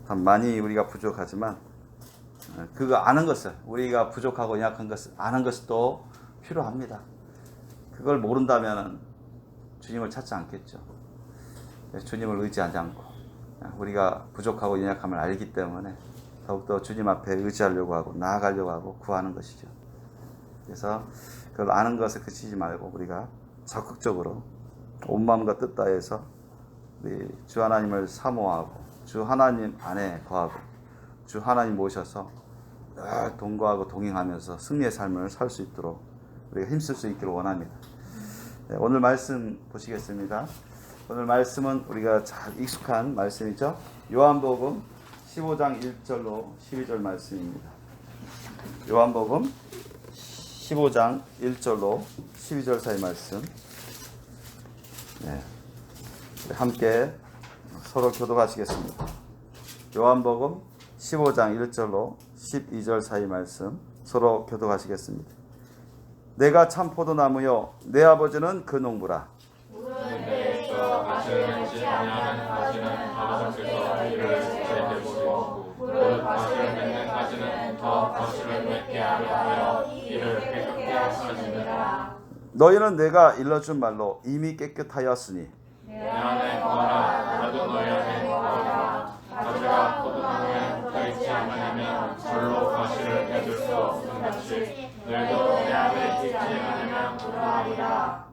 많이 우리가 부족하지만 그거 아는 것을, 우리가 부족하고 약한 것을 아는 것도 필요합니다. 그걸 모른다면 주님을 찾지 않겠죠. 주님을 의지하지 않고 우리가 부족하고 연약함을 알기 때문에 더욱더 주님 앞에 의지하려고 하고 나아가려고 하고 구하는 것이죠. 그래서 그걸 아는 것에 그치지 말고 우리가 적극적으로 온 마음과 뜻 다해서 우리 주 하나님을 사모하고 주 하나님 안에 거하고 주 하나님 모셔서 늘 동거하고 동행하면서 승리의 삶을 살 수 있도록 우리가 힘쓸 수 있기를 원합니다. 네, 오늘 말씀 보시겠습니다. 오늘 말씀은 우리가 잘 익숙한 말씀이죠. 요한복음 15장 1절로 12절 말씀입니다. 요한복음 15장 1절로 12절 사이 말씀. 네, 함께 서로 교독하시겠습니다. 요한복음 15장 1절로 12절 사이 말씀 서로 교독하시겠습니다. 내가 참 포도나무요 내 아버지는 그 농부라. 무릇내에서 가시를 맺지 아니하는 가지는 아버지께서 이를 자라게 보시고 무릇 가시를 맺는 가지는 더 가시를 맺게 하려 이를 깨끗게 하시느니라. 너희는 내가 일러준 말로 이미 깨끗하였으니 내 안에 거하라. 나도 너희 안에 거하라. 가지가 포도나무에 붙어있지 않으면 절로 가시를 맺을 수 없는 같이 너희도 내 안에 있지 않으면 그러하리라.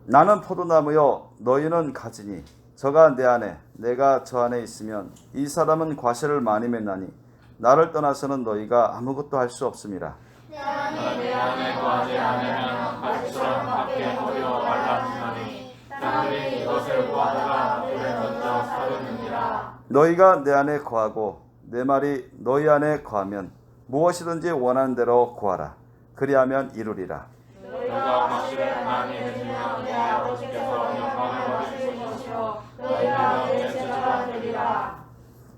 나는 포도나무요 너희는 가지니 저가 내 안에 내가 저 안에 있으면 이 사람은 과실을 많이 맺나니 나를 떠나서는 너희가 아무것도 할 수 없음이라. 나는 내 안에 거하지 않으면 가시처럼 밖에 버려 말라주나니 사람들이 이것을 보다가 불에 던져 사르느니라. 너희가 내 안에 거하고 내 말이 너희 안에 거하면 무엇이든지 원하는 대로 구하라. 그리하면 이루리라. 너희가 가시를 많이 맺으면 내 아버지께서 영광을 받으실 것이요 너희가 내 제자가 되리라.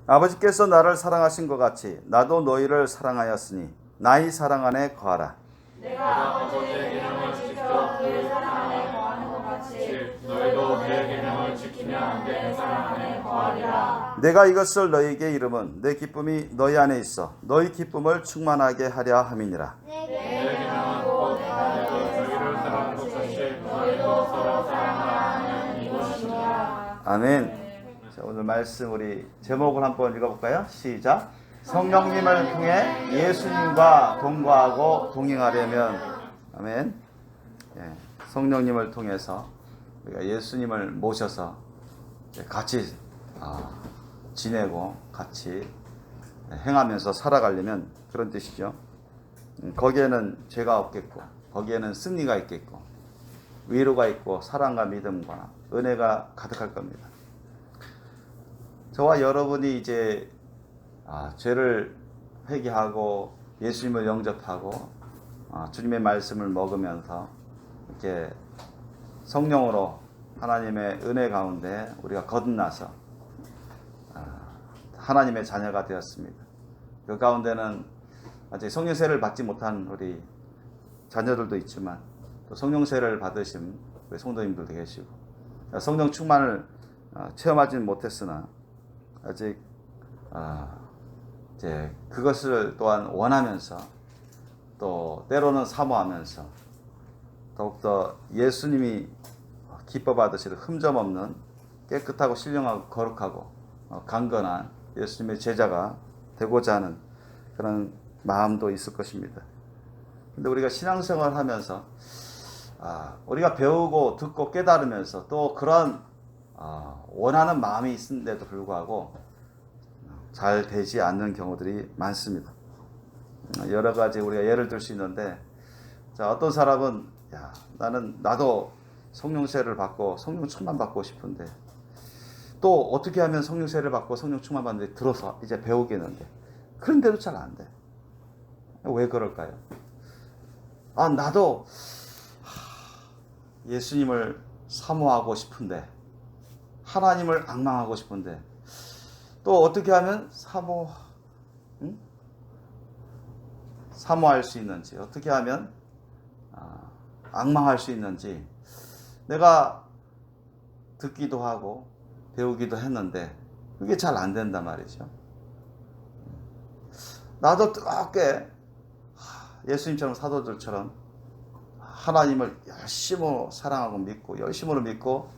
아버지께서 나를 사랑하신 것 같이 나도 너희를 사랑하였으니 나의 사랑 안에 거하라. 내가 아버지의 계명을 지켜 그의 사랑 안에 거하는 것 같이 너희도 내 계명을 지키면 내 사랑 안에 거하리라. 내가 이것을 너희에게 이름은 내 기쁨이 너희 안에 있어 너희 기쁨을 충만하게 하려 함이니라. 내 계명은 곧 내가 너희를 사랑한 것 같이 너희도 서로 사랑하라는 이것이니라. 아멘. 자, 오늘 말씀 우리 제목을 한번 읽어볼까요? 시작. 성령님을 통해 예수님과 동거하고 동행하려면. 아멘. 예, 성령님을 통해서 우리가 예수님을 모셔서 같이 지내고 같이 행하면서 살아가려면 그런 뜻이죠. 거기에는 죄가 없겠고 거기에는 승리가 있겠고 위로가 있고 사랑과 믿음과 은혜가 가득할 겁니다. 저와 여러분이 이제 죄를 회개하고 예수님을 영접하고 주님의 말씀을 먹으면서 이렇게 성령으로 하나님의 은혜 가운데 우리가 거듭나서 하나님의 자녀가 되었습니다. 그 가운데는 아직 성령세를 받지 못한 우리 자녀들도 있지만 또 성령세를 받으신 우리 성도님들도 계시고 성령 충만을 체험하지는 못했으나 아직 이제 그것을 또한 원하면서 또 때로는 사모하면서 더욱더 예수님이 기뻐 받으실 흠점 없는 깨끗하고 신령하고 거룩하고 강건한 예수님의 제자가 되고자 하는 그런 마음도 있을 것입니다. 근데 우리가 신앙생활을 하면서 우리가 배우고 듣고 깨달으면서 또 그런 원하는 마음이 있는데도 불구하고 잘 되지 않는 경우들이 많습니다. 여러 가지 우리가 예를 들 수 있는데, 자, 어떤 사람은 나도 성령세를 받고 성령 충만 받고 싶은데 또 어떻게 하면 성령세를 받고 성령 충만 받는데 들어서 이제 배우겠는데 그런데도 잘 안 돼. 왜 그럴까요? 나도 예수님을 사모하고 싶은데 하나님을 앙망하고 싶은데 또 어떻게 하면 사모할 수 있는지, 어떻게 하면 앙망할 수 있는지 내가 듣기도 하고 배우기도 했는데 그게 잘 안 된단 말이죠. 나도 뜨겁게 예수님처럼 사도들처럼 하나님을 열심으로 사랑하고 믿고 열심으로 믿고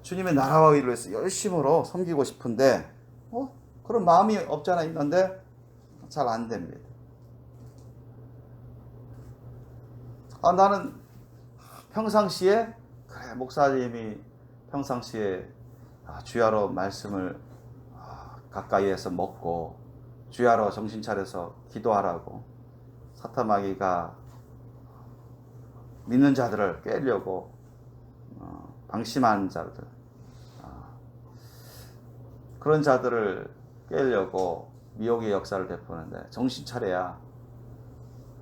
주님의 나라와 의를 위해서 열심으로 섬기고 싶은데 그런 마음이 없잖아 있는데 잘 안 됩니다. 나는 평상시에 그래 목사님이 평상시에 주야로 말씀을 가까이에서 먹고 주야로 정신 차려서 기도하라고 사타마귀가 믿는 자들을 깨려고 방심한 자들 그런 자들을 깨려고 미혹의 역사를 베푸는데 정신 차려야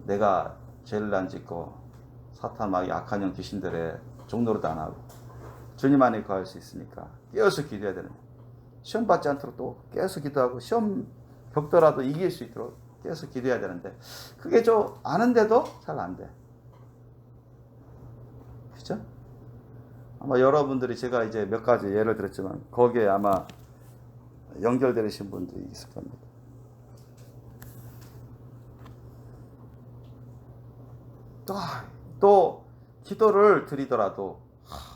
내가 죄를 안 짓고 사탄마귀 악한 영 귀신들의 종노릇 안 하고 주님 안에 거할 수 있으니까 깨어서 기도해야 되는 거예요. 시험 받지 않도록 또 깨어서 기도하고 시험 겪더라도 이길 수 있도록 깨어서 기도해야 되는데 그게 좀 아는데도 잘 안 돼. 그죠? 아마 여러분들이 제가 이제 몇 가지 예를 들었지만 거기에 아마 연결되신 분들이 있을 겁니다. 또 기도를 드리더라도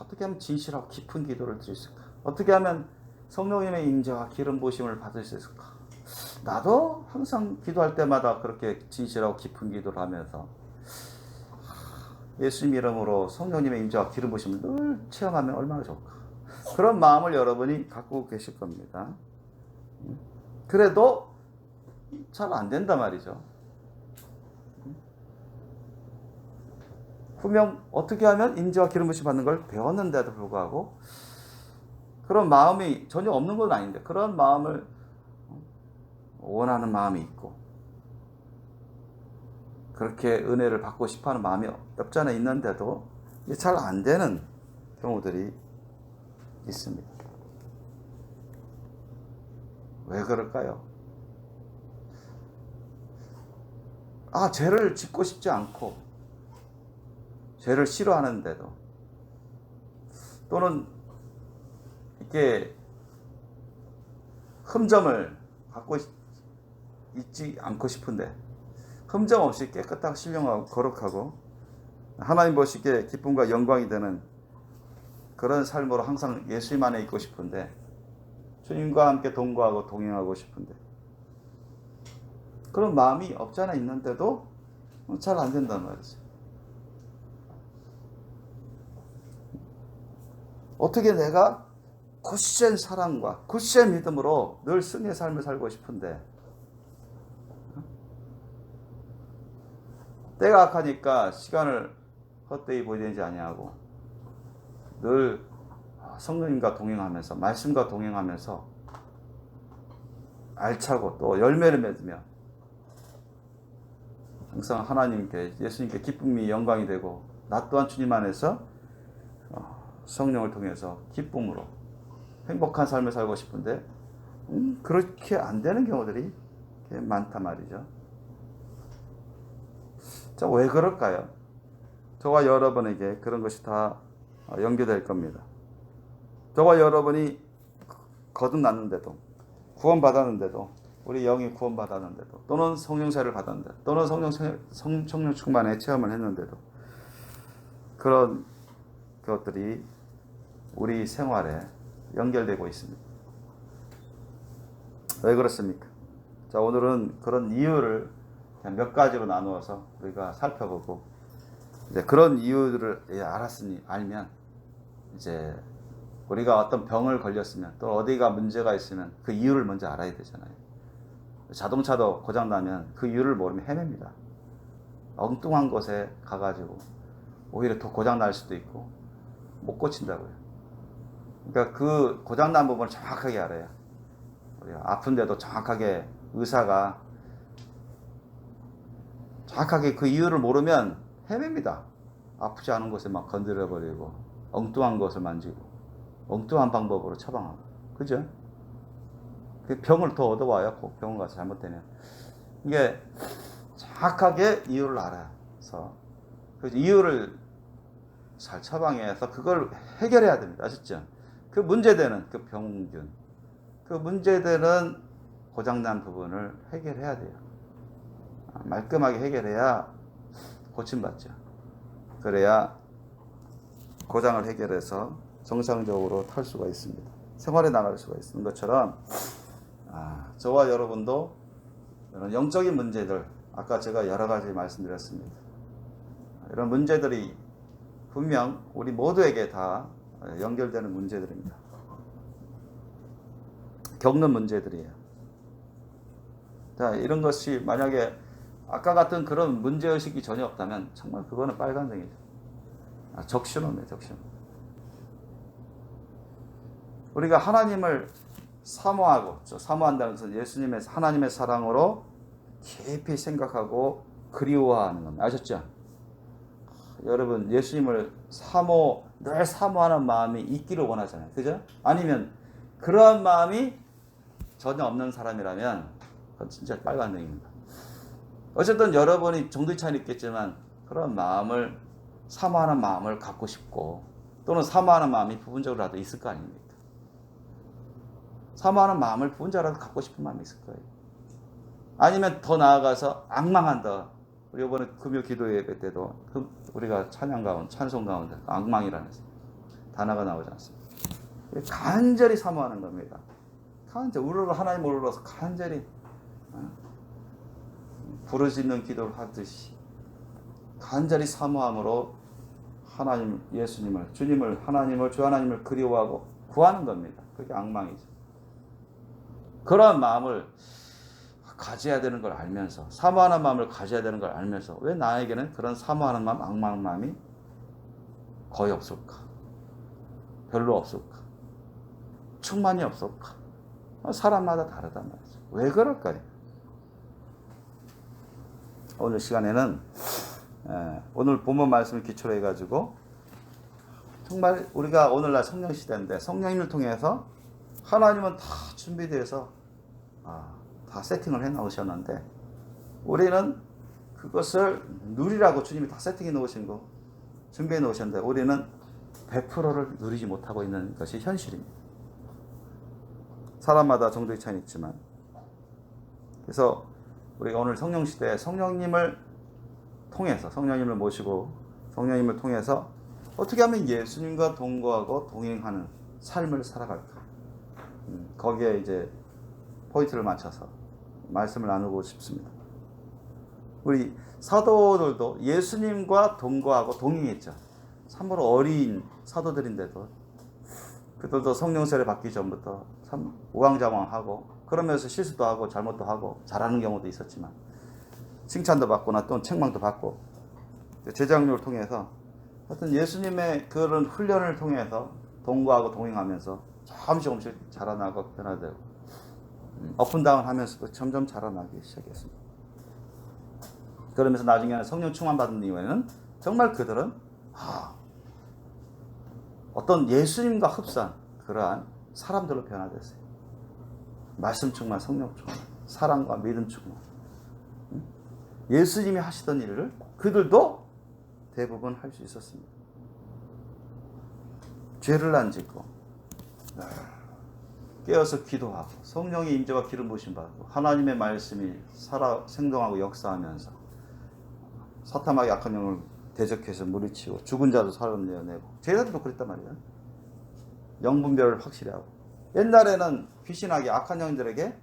어떻게 하면 진실하고 깊은 기도를 드릴 수 있을까? 어떻게 하면 성령님의 인자와 기름 부으심을 받을 수 있을까? 나도 항상 기도할 때마다 그렇게 진실하고 깊은 기도를 하면서 예수님 이름으로 성령님의 인자와 기름 부으심을 늘 체험하면 얼마나 좋을까? 그런 마음을 여러분이 갖고 계실 겁니다. 그래도 잘 안 된단 말이죠. 분명 어떻게 하면 인자와 기름 부으심 받는 걸 배웠는데도 불구하고 그런 마음이 전혀 없는 건 아닌데 그런 마음을 원하는 마음이 있고 그렇게 은혜를 받고 싶어하는 마음이 없잖아 있는데도 잘 안 되는 경우들이 있습니다. 왜 그럴까요? 죄를 짓고 싶지 않고 죄를 싫어하는데도 또는 이렇게 흠점을 갖고 있지 않고 싶은데 흠점 없이 깨끗하고 신령하고 거룩하고 하나님 보시기에 기쁨과 영광이 되는 그런 삶으로 항상 예수님 안에 있고 싶은데 주님과 함께 동거하고 동행하고 싶은데 그런 마음이 없잖아 있는데도 잘 안 된단 말이죠. 어떻게 내가 굳센 사랑과 굳센 믿음으로 늘 승리의 삶을 살고 싶은데 때가 악하니까 시간을 헛되이 보내지 아니하고 늘 성령님과 동행하면서 말씀과 동행하면서 알차고 또 열매를 맺으며 항상 하나님께 예수님께 기쁨이 영광이 되고 나 또한 주님 안에서 성령을 통해서 기쁨으로 행복한 삶을 살고 싶은데 그렇게 안 되는 경우들이 많단 말이죠. 자, 왜 그럴까요? 저와 여러분에게 그런 것이 다 연결될 겁니다. 저와 여러분이 거듭났는데도 구원받았는데도 우리 영이 구원받았는데도 또는 성령세를 받았는데 또는 성령 충만의 체험을 했는데도 그런 것들이 우리 생활에 연결되고 있습니다. 왜 그렇습니까? 자, 오늘은 그런 이유를 몇 가지로 나누어서 우리가 살펴보고 이제 그런 이유들을 알면 이제 우리가 어떤 병을 걸렸으면 또 어디가 문제가 있으면 그 이유를 먼저 알아야 되잖아요. 자동차도 고장나면 그 이유를 모르면 헤맵니다. 엉뚱한 곳에 가가지고 오히려 더 고장날 수도 있고 못 고친다고요. 그러니까 그 고장난 부분을 정확하게 알아야 우리가 아픈데도 정확하게 의사가 정확하게 그 이유를 모르면 헤맵니다. 아프지 않은 곳에 막 건드려버리고 엉뚱한 것을 만지고 엉뚱한 방법으로 처방하고 그죠? 병을 더 얻어와요. 꼭 병원 가서 잘못되면. 이게 정확하게 이유를 알아서 그 이유를 잘 처방해서 그걸 해결해야 됩니다. 아셨죠? 그 문제되는 그 병균 그 문제들은 고장난 부분을 해결해야 돼요. 말끔하게 해결해야 고침받죠. 그래야 고장을 해결해서 정상적으로 탈 수가 있습니다. 생활에 나갈 수가 있는 것처럼 저와 여러분도 이런 영적인 문제들, 아까 제가 여러 가지 말씀드렸습니다. 이런 문제들이 분명 우리 모두에게 다 연결되는 문제들입니다. 겪는 문제들이에요. 자, 이런 것이 만약에 아까 같은 그런 문제의식이 전혀 없다면 정말 그거는 빨간등이죠. 적신호네, 적신호. 우리가 하나님을 사모하고, 사모한다는 것은 예수님의 하나님의 사랑으로 깊이 생각하고 그리워하는 겁니다. 아셨죠? 여러분, 예수님을 늘 사모하는 마음이 있기를 원하잖아요. 그죠? 아니면 그러한 마음이 전혀 없는 사람이라면 그건 진짜 빨간등입니다. 어쨌든 여러분이 정도의 차이는 있겠지만 그런 마음을, 사모하는 마음을 갖고 싶고, 또는 사모하는 마음이 부분적으로라도 있을 거 아닙니까? 사모하는 마음을 부분적으로라도 갖고 싶은 마음이 있을 거예요. 아니면 더 나아가서 악망한다. 우리 이번에 금요 기도 예배 때도 우리가 찬송 가운데 악망이라는 단어가 나오지 않습니까? 간절히 사모하는 겁니다. 간절히 하나님 우러러서 간절히 부르짖는 기도를 하듯이 간절히 사모함으로 하나님, 예수님을, 주님을, 하나님을, 주 하나님을 그리워하고 구하는 겁니다. 그게 악망이죠. 그러한 마음을 가져야 되는 걸 알면서, 사모하는 마음을 가져야 되는 걸 알면서 왜 나에게는 그런 사모하는 마음, 악망 마음이 거의 없을까? 별로 없을까? 충만이 없을까? 사람마다 다르단 말이죠. 왜 그럴까요? 오늘 시간에는 오늘 본문 말씀을 기초로 해가지고 정말 우리가 오늘날 성령 시대인데 성령님을 통해서 하나님은 다 준비되어서 다 세팅을 해 놓으셨는데 우리는 그것을 누리라고 주님이 다 세팅해 놓으신 거 준비해 놓으셨는데 우리는 100%를 누리지 못하고 있는 것이 현실입니다. 사람마다 정도의 차이는 있지만, 그래서 우리가 오늘 성령 시대에 성령님을 통해서, 성령님을 모시고 성령님을 통해서 어떻게 하면 예수님과 동거하고 동행하는 삶을 살아갈까, 거기에 이제 포인트를 맞춰서 말씀을 나누고 싶습니다. 우리 사도들도 예수님과 동거하고 동행했죠. 참으로 어린 사도들인데도 그들도 성령 세례 받기 전부터 참 우왕좌왕하고, 그러면서 실수도 하고 잘못도 하고 잘하는 경우도 있었지만 칭찬도 받거나 또는 책망도 받고, 제자교육을 통해서 하여튼 예수님의 그런 훈련을 통해서 동거하고 동행하면서 조금씩 자라나고 변화되고 업앤다운 하면서도 점점 자라나기 시작했습니다. 그러면서 나중에는 성령 충만 받은 이후에는 정말 그들은 어떤 예수님과 흡사한 그러한 사람들로 변화됐어요. 말씀 충만, 성령 충만, 사랑과 믿음 충만. 예수님이 하시던 일을 그들도 대부분 할 수 있었습니다. 죄를 안 짓고 깨어서 기도하고 성령의 임재와 기름 부으심 받고 하나님의 말씀이 살아 생동하고 역사하면서 사탄과 약한 영을 대적해서 물리치고 죽은 자도 살아내고, 제자들도 그랬단 말이에요. 영분별을 확실히 하고, 옛날에는 귀신하게 악한 영들에게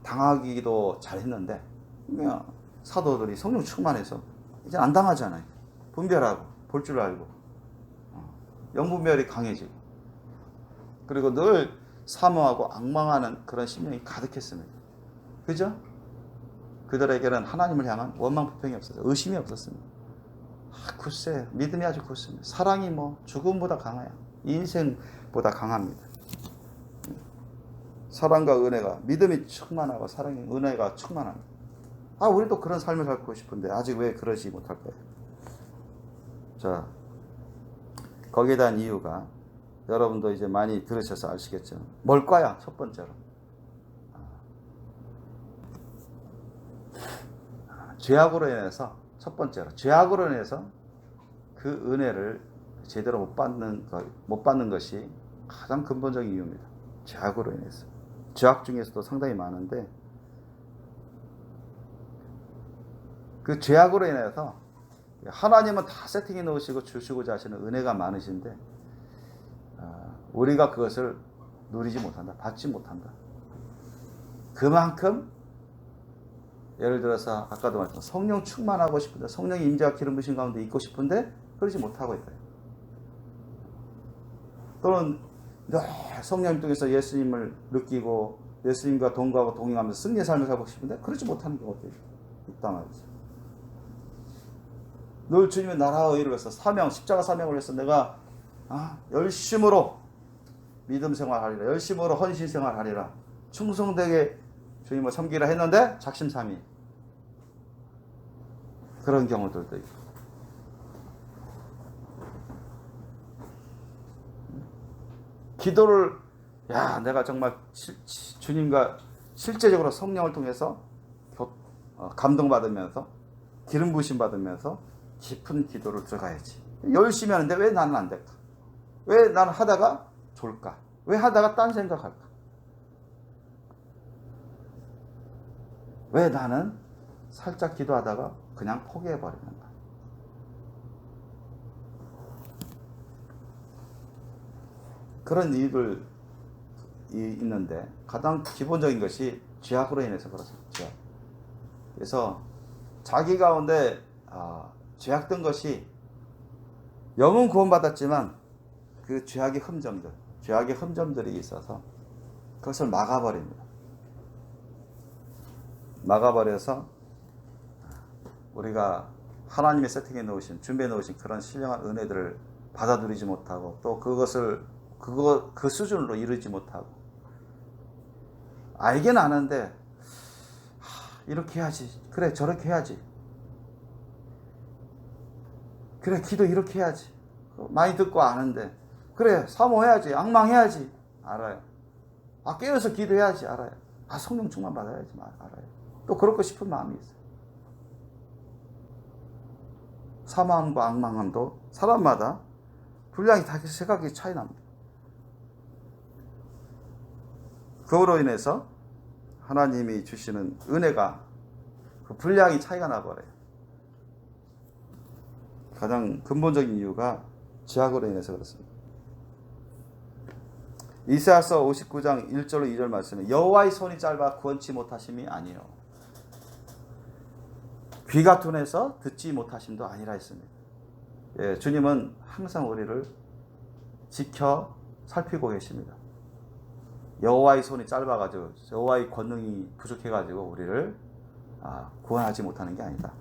당하기도 잘했는데 그냥 사도들이 성령 충만해서 이제 안 당하잖아요. 분별하고 볼 줄 알고 영분별이 강해지고, 그리고 늘 사모하고 악망하는 그런 심령이 가득했습니다. 그죠? 그들에게는 하나님을 향한 원망 불평이 없었어요. 의심이 없었습니다. 글쎄, 믿음이 아주 굳습니다. 사랑이 죽음보다 강해요. 인생보다 강합니다. 사랑과 은혜가, 믿음이 충만하고 사랑이, 은혜가 충만합니다. 우리도 그런 삶을 살고 싶은데 아직 왜 그러지 못할까요? 자, 거기에 대한 이유가 여러분도 이제 많이 들으셔서 아시겠죠. 뭘까요? 첫 번째로 죄악으로 인해서, 첫 번째로 죄악으로 인해서 그 은혜를 제대로 못 받는 것이 가장 근본적인 이유입니다. 죄악으로 인해서. 죄악 중에서도 상당히 많은데 그 죄악으로 인해서 하나님은 다 세팅해 놓으시고 주시고자 하시는 은혜가 많으신데 우리가 그것을 누리지 못한다. 받지 못한다. 그만큼 예를 들어서 아까도 말했지만 성령 충만하고 싶은데 성령의 임재와 기름 부으신 가운데 있고 싶은데 그러지 못하고 있다. 또는 성령님 통해서 예수님을 느끼고 예수님과 동거하고 동행하면서 승리의 삶을 살고 싶은데 그러지 못하는 경우도 있단 말이죠. 늘 주님의 나라와 의를 위해서 사명, 십자가 사명을 해서 내가 열심으로 믿음 생활하리라, 열심으로 헌신 생활하리라, 충성되게 주님을 섬기라 했는데 작심삼일 그런 경우들도 있고, 기도를 내가 정말 주님과 실제적으로 성령을 통해서 감동받으면서 기름 부으심 받으면서 깊은 기도를 들어가야지. 열심히 하는데 왜 나는 안 될까? 왜 나는 하다가 졸까? 왜 하다가 딴 생각할까? 왜 나는 살짝 기도하다가 그냥 포기해버리는가? 그런 이유들이 있는데 가장 기본적인 것이 죄악으로 인해서 그렇습니다. 죄악. 그래서 자기 가운데 죄악된 것이 영은 구원받았지만 그 죄악의 흠점들이 있어서 그것을 막아버립니다. 막아버려서 우리가 하나님의 세팅해 놓으신, 준비해 놓으신 그런 신령한 은혜들을 받아들이지 못하고 또 그 수준으로 이르지 못하고 알긴 아는데 이렇게 해야지, 그래 저렇게 해야지, 그래 기도 이렇게 해야지, 많이 듣고 아는데 그래 사모해야지, 앙망해야지, 알아요. 깨어서 기도해야지, 알아요. 성령 충만 받아야지, 알아요. 또 그렇고 싶은 마음이 있어요. 사모함과 앙망함도 사람마다 분량이 다 생각이 차이 납니다. 그로 인해서 하나님이 주시는 은혜가 그 분량이 차이가 나버려요. 가장 근본적인 이유가 죄악으로 인해서 그렇습니다. 이사야서 59장 1절로 2절 말씀에 여호와의 손이 짧아 구원치 못하심이 아니요 귀가 둔해서 듣지 못하심도 아니라 했습니다. 주님은 항상 우리를 지켜 살피고 계십니다. 여호와의 손이 짧아가지고 여호와의 권능이 부족해가지고 우리를 구원하지 못하는 게 아니다.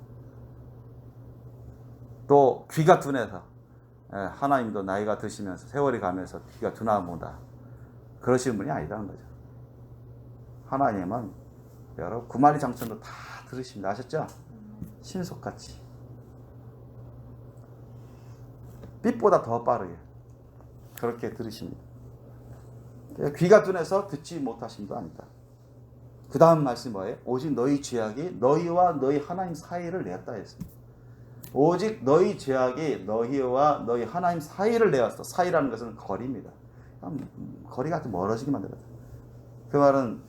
또 귀가 둔해서 하나님도 나이가 드시면서 세월이 가면서 귀가 둔하 보다 그러시는 분이 아니다는 거죠. 하나님은 여러분 9마리 장천도 다 들으십니다. 아셨죠? 신속같이 빛보다 더 빠르게 그렇게 들으십니다. 귀가 둔해서 듣지 못하심도 아니다. 그 다음 말씀이 뭐예요? 오직 너희 죄악이 너희와 너희 하나님 사이를 내었다 했습니다. 오직 너희 죄악이 너희와 너희 하나님 사이를 내었어. 사이라는 것은 거리입니다. 거리가 좀 멀어지게 만들었다. 그 말은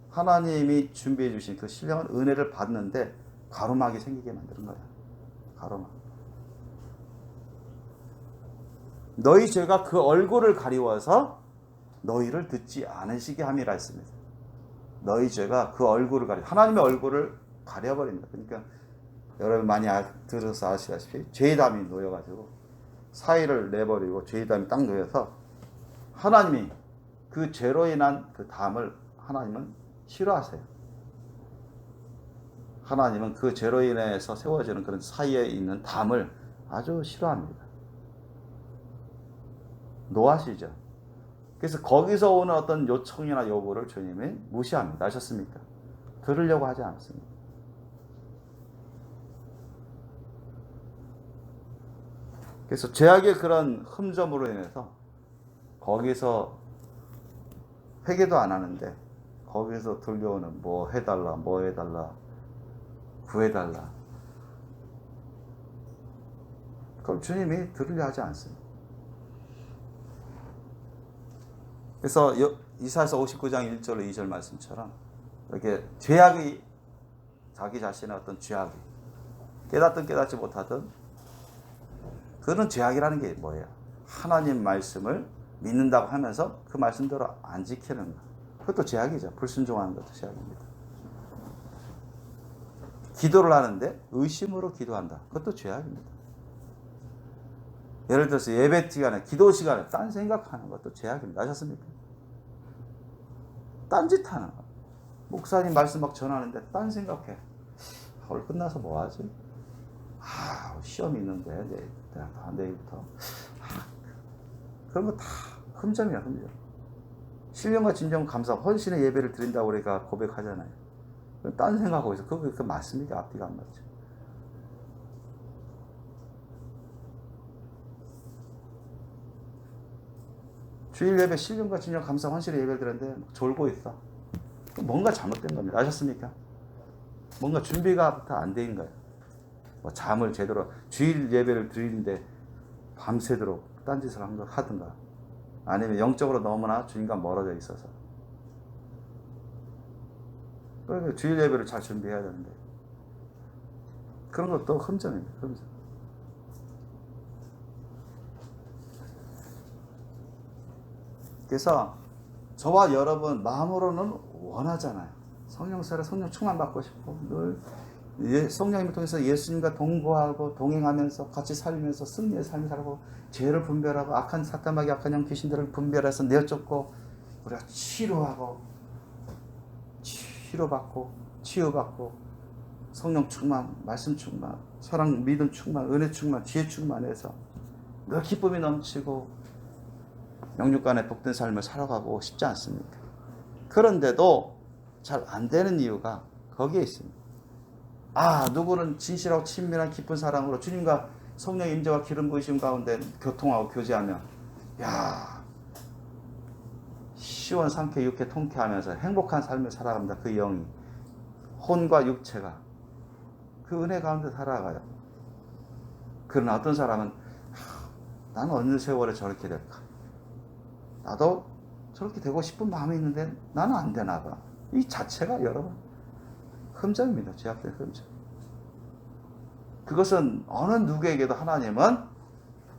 하나님이 준비해 주신 그 신령한 은혜를 받는데 가로막이 생기게 만드는 거야. 가로막. 너희 죄가 그 얼굴을 가리워서 너희를 듣지 않으시게 함이라 했습니다. 너희 죄가 그 얼굴을 하나님의 얼굴을 가려버립니다. 그러니까 여러분 많이 들어서 아시다시피 죄담이 놓여가지고 사이를 내버리고 죄담이 딱 놓여서 하나님이 그 죄로 인한 그 담을 하나님은 싫어하세요. 하나님은 그 죄로 인해서 세워지는 그런 사이에 있는 담을 아주 싫어합니다. 노하시죠. 그래서 거기서 오는 어떤 요청이나 요구를 주님이 무시합니다. 아셨습니까? 들으려고 하지 않습니다. 그래서 죄악의 그런 흠점으로 인해서 거기서 회개도 안 하는데 거기서 들려오는 뭐 해달라, 뭐 해달라, 구해달라. 그걸 주님이 들으려 하지 않습니다. 그래서 이사야서 59장 1절 2절 말씀처럼 이렇게 죄악이 자기 자신의 어떤 죄악이 깨닫든 깨닫지 못하든 그거는 죄악이라는 게 뭐예요? 하나님 말씀을 믿는다고 하면서 그 말씀대로 안 지키는 거. 그것도 죄악이죠. 불순종하는 것도 죄악입니다. 기도를 하는데 의심으로 기도한다. 그것도 죄악입니다. 예를 들어서 예배 시간에, 기도 시간에 딴 생각하는 것도 죄악입니다. 아셨습니까? 딴짓 하는 거. 목사님 말씀 막 전하는데 딴 생각해. 오늘 끝나서 뭐 하지? 시험이 있는데 내일부터. 그런 거 다 흠점이야, 흠점. 신령과 진정 감사, 헌신의 예배를 드린다고 우리가 고백하잖아요. 딴 생각하고 있어. 그거 맞습니까? 앞뒤가 안 맞죠. 주일 예배, 신령과 진정 감사, 헌신의 예배를 드렸는데 졸고 있어. 뭔가 잘못된 겁니다. 아셨습니까? 뭔가 준비가 안 된 거예요. 뭐 잠을 제대로, 주일 예배를 드리는데 밤새도록 딴짓을 하든가, 아니면 영적으로 너무나 주님과 멀어져 있어서. 그러니까 주일 예배를 잘 준비해야 되는데 그런 것도 흠점입니다. 흠점. 그래서 저와 여러분 마음으로는 원하잖아요. 성령사를 성령 충만 받고 싶고 늘 성령님을 통해서 예수님과 동거하고 동행하면서 같이 살면서 승리의 삶을 살고 죄를 분별하고 악한 사탄마귀 악한 영 귀신들을 분별해서 내쫓고 우리가 치료받고 치유받고 성령 충만, 말씀 충만, 사랑, 믿음 충만, 은혜 충만, 지혜 충만해서 늘 기쁨이 넘치고 영육간에 복된 삶을 살아가고 싶지 않습니까? 그런데도 잘 안 되는 이유가 거기에 있습니다. 누구는 진실하고 친밀한 깊은 사랑으로 주님과 성령의 임재와 기름 부으심 가운데 교통하고 교제하며 시원상쾌 유쾌 통쾌하면서 행복한 삶을 살아갑니다. 그 영이 혼과 육체가 그 은혜 가운데 살아가요. 그러나 어떤 사람은 나는 어느 세월에 저렇게 될까? 나도 저렇게 되고 싶은 마음이 있는데 나는 안 되나 봐. 이 자체가 여러분 흠점입니다. 죄악된 흠점. 그것은 어느 누구에게도 하나님은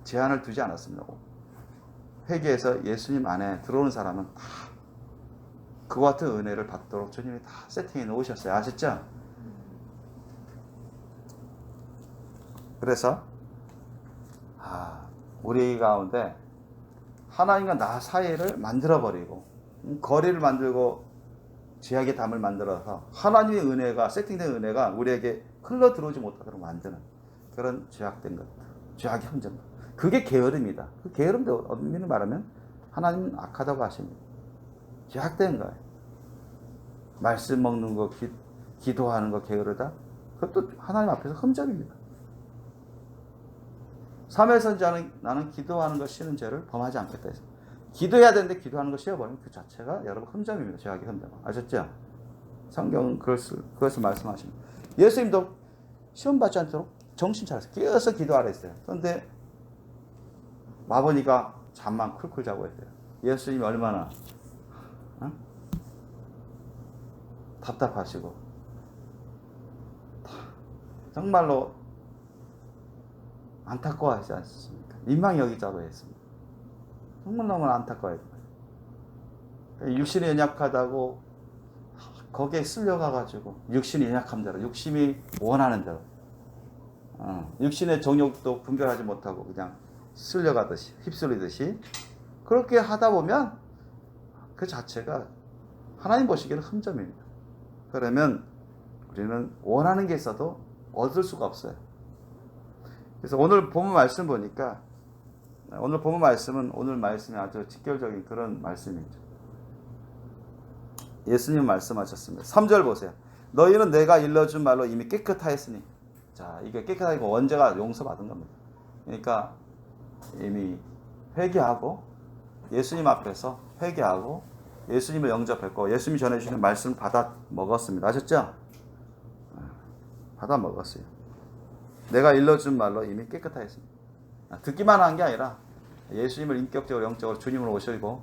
제한을 두지 않았습니다. 회개해서 예수님 안에 들어오는 사람은 다 그와 같은 은혜를 받도록 주님이 다 세팅해 놓으셨어요. 아셨죠? 그래서 우리 가운데 하나님과 나 사이를 만들어버리고 거리를 만들고 죄악의 담을 만들어서 하나님의 은혜가 세팅된 은혜가 우리에게 흘러 들어오지 못하도록 만드는 그런 죄악된 것들, 죄악의 흠점. 그게 게으름이다. 그 게으름도 엄밀히 말하면 하나님은 악하다고 하십니다. 죄악된 거예요. 말씀 먹는 거, 기도하는 거 게으르다. 그것도 하나님 앞에서 흠점입니다. 3회 선지자는 나는 기도하는 거 싫은 죄를 범하지 않겠다 했습니다. 기도해야 되는데 기도하는 거 싫어버리면 그 자체가 여러분 흠점입니다. 죄악의 흠점. 아셨죠? 성경은 그것을 말씀하십니다. 예수님도 시험 받지 않도록 정신 차려서 깨어서 기도하라 했어요. 그런데 마보니가 잠만 쿨쿨 자고 했어요. 예수님이 얼마나 답답하시고 정말로 안타까워하지 않습니까? 민망히 여기자고 했습니다. 정말 너무 안타까워요. 육신이 연약하다고 거기에 쓸려가가지고 육신이 연약한 대로 육심이 원하는 대로 육신의 정욕도 분별하지 못하고 그냥 쓸려가듯이 휩쓸리듯이 그렇게 하다 보면 그 자체가 하나님 보시기에는 흠점입니다. 그러면 우리는 원하는 게 있어도 얻을 수가 없어요. 그래서 오늘 본문 말씀 보니까 오늘 본문 말씀은 오늘 말씀이 아주 직결적인 그런 말씀이죠. 예수님 말씀하셨습니다. 3절 보세요. 너희는 내가 일러준 말로 이미 깨끗하였으니. 자, 이게 깨끗하고 언제가 용서받은 겁니다. 그러니까 이미 회개하고 예수님 앞에서 회개하고 예수님을 영접했고 예수님이 전해주시는 말씀 받아 먹었습니다. 아셨죠? 받아 먹었어요. 내가 일러준 말로 이미 깨끗하였습니다. 듣기만 한 게 아니라 예수님을 인격적으로 영적으로 주님으로 오시고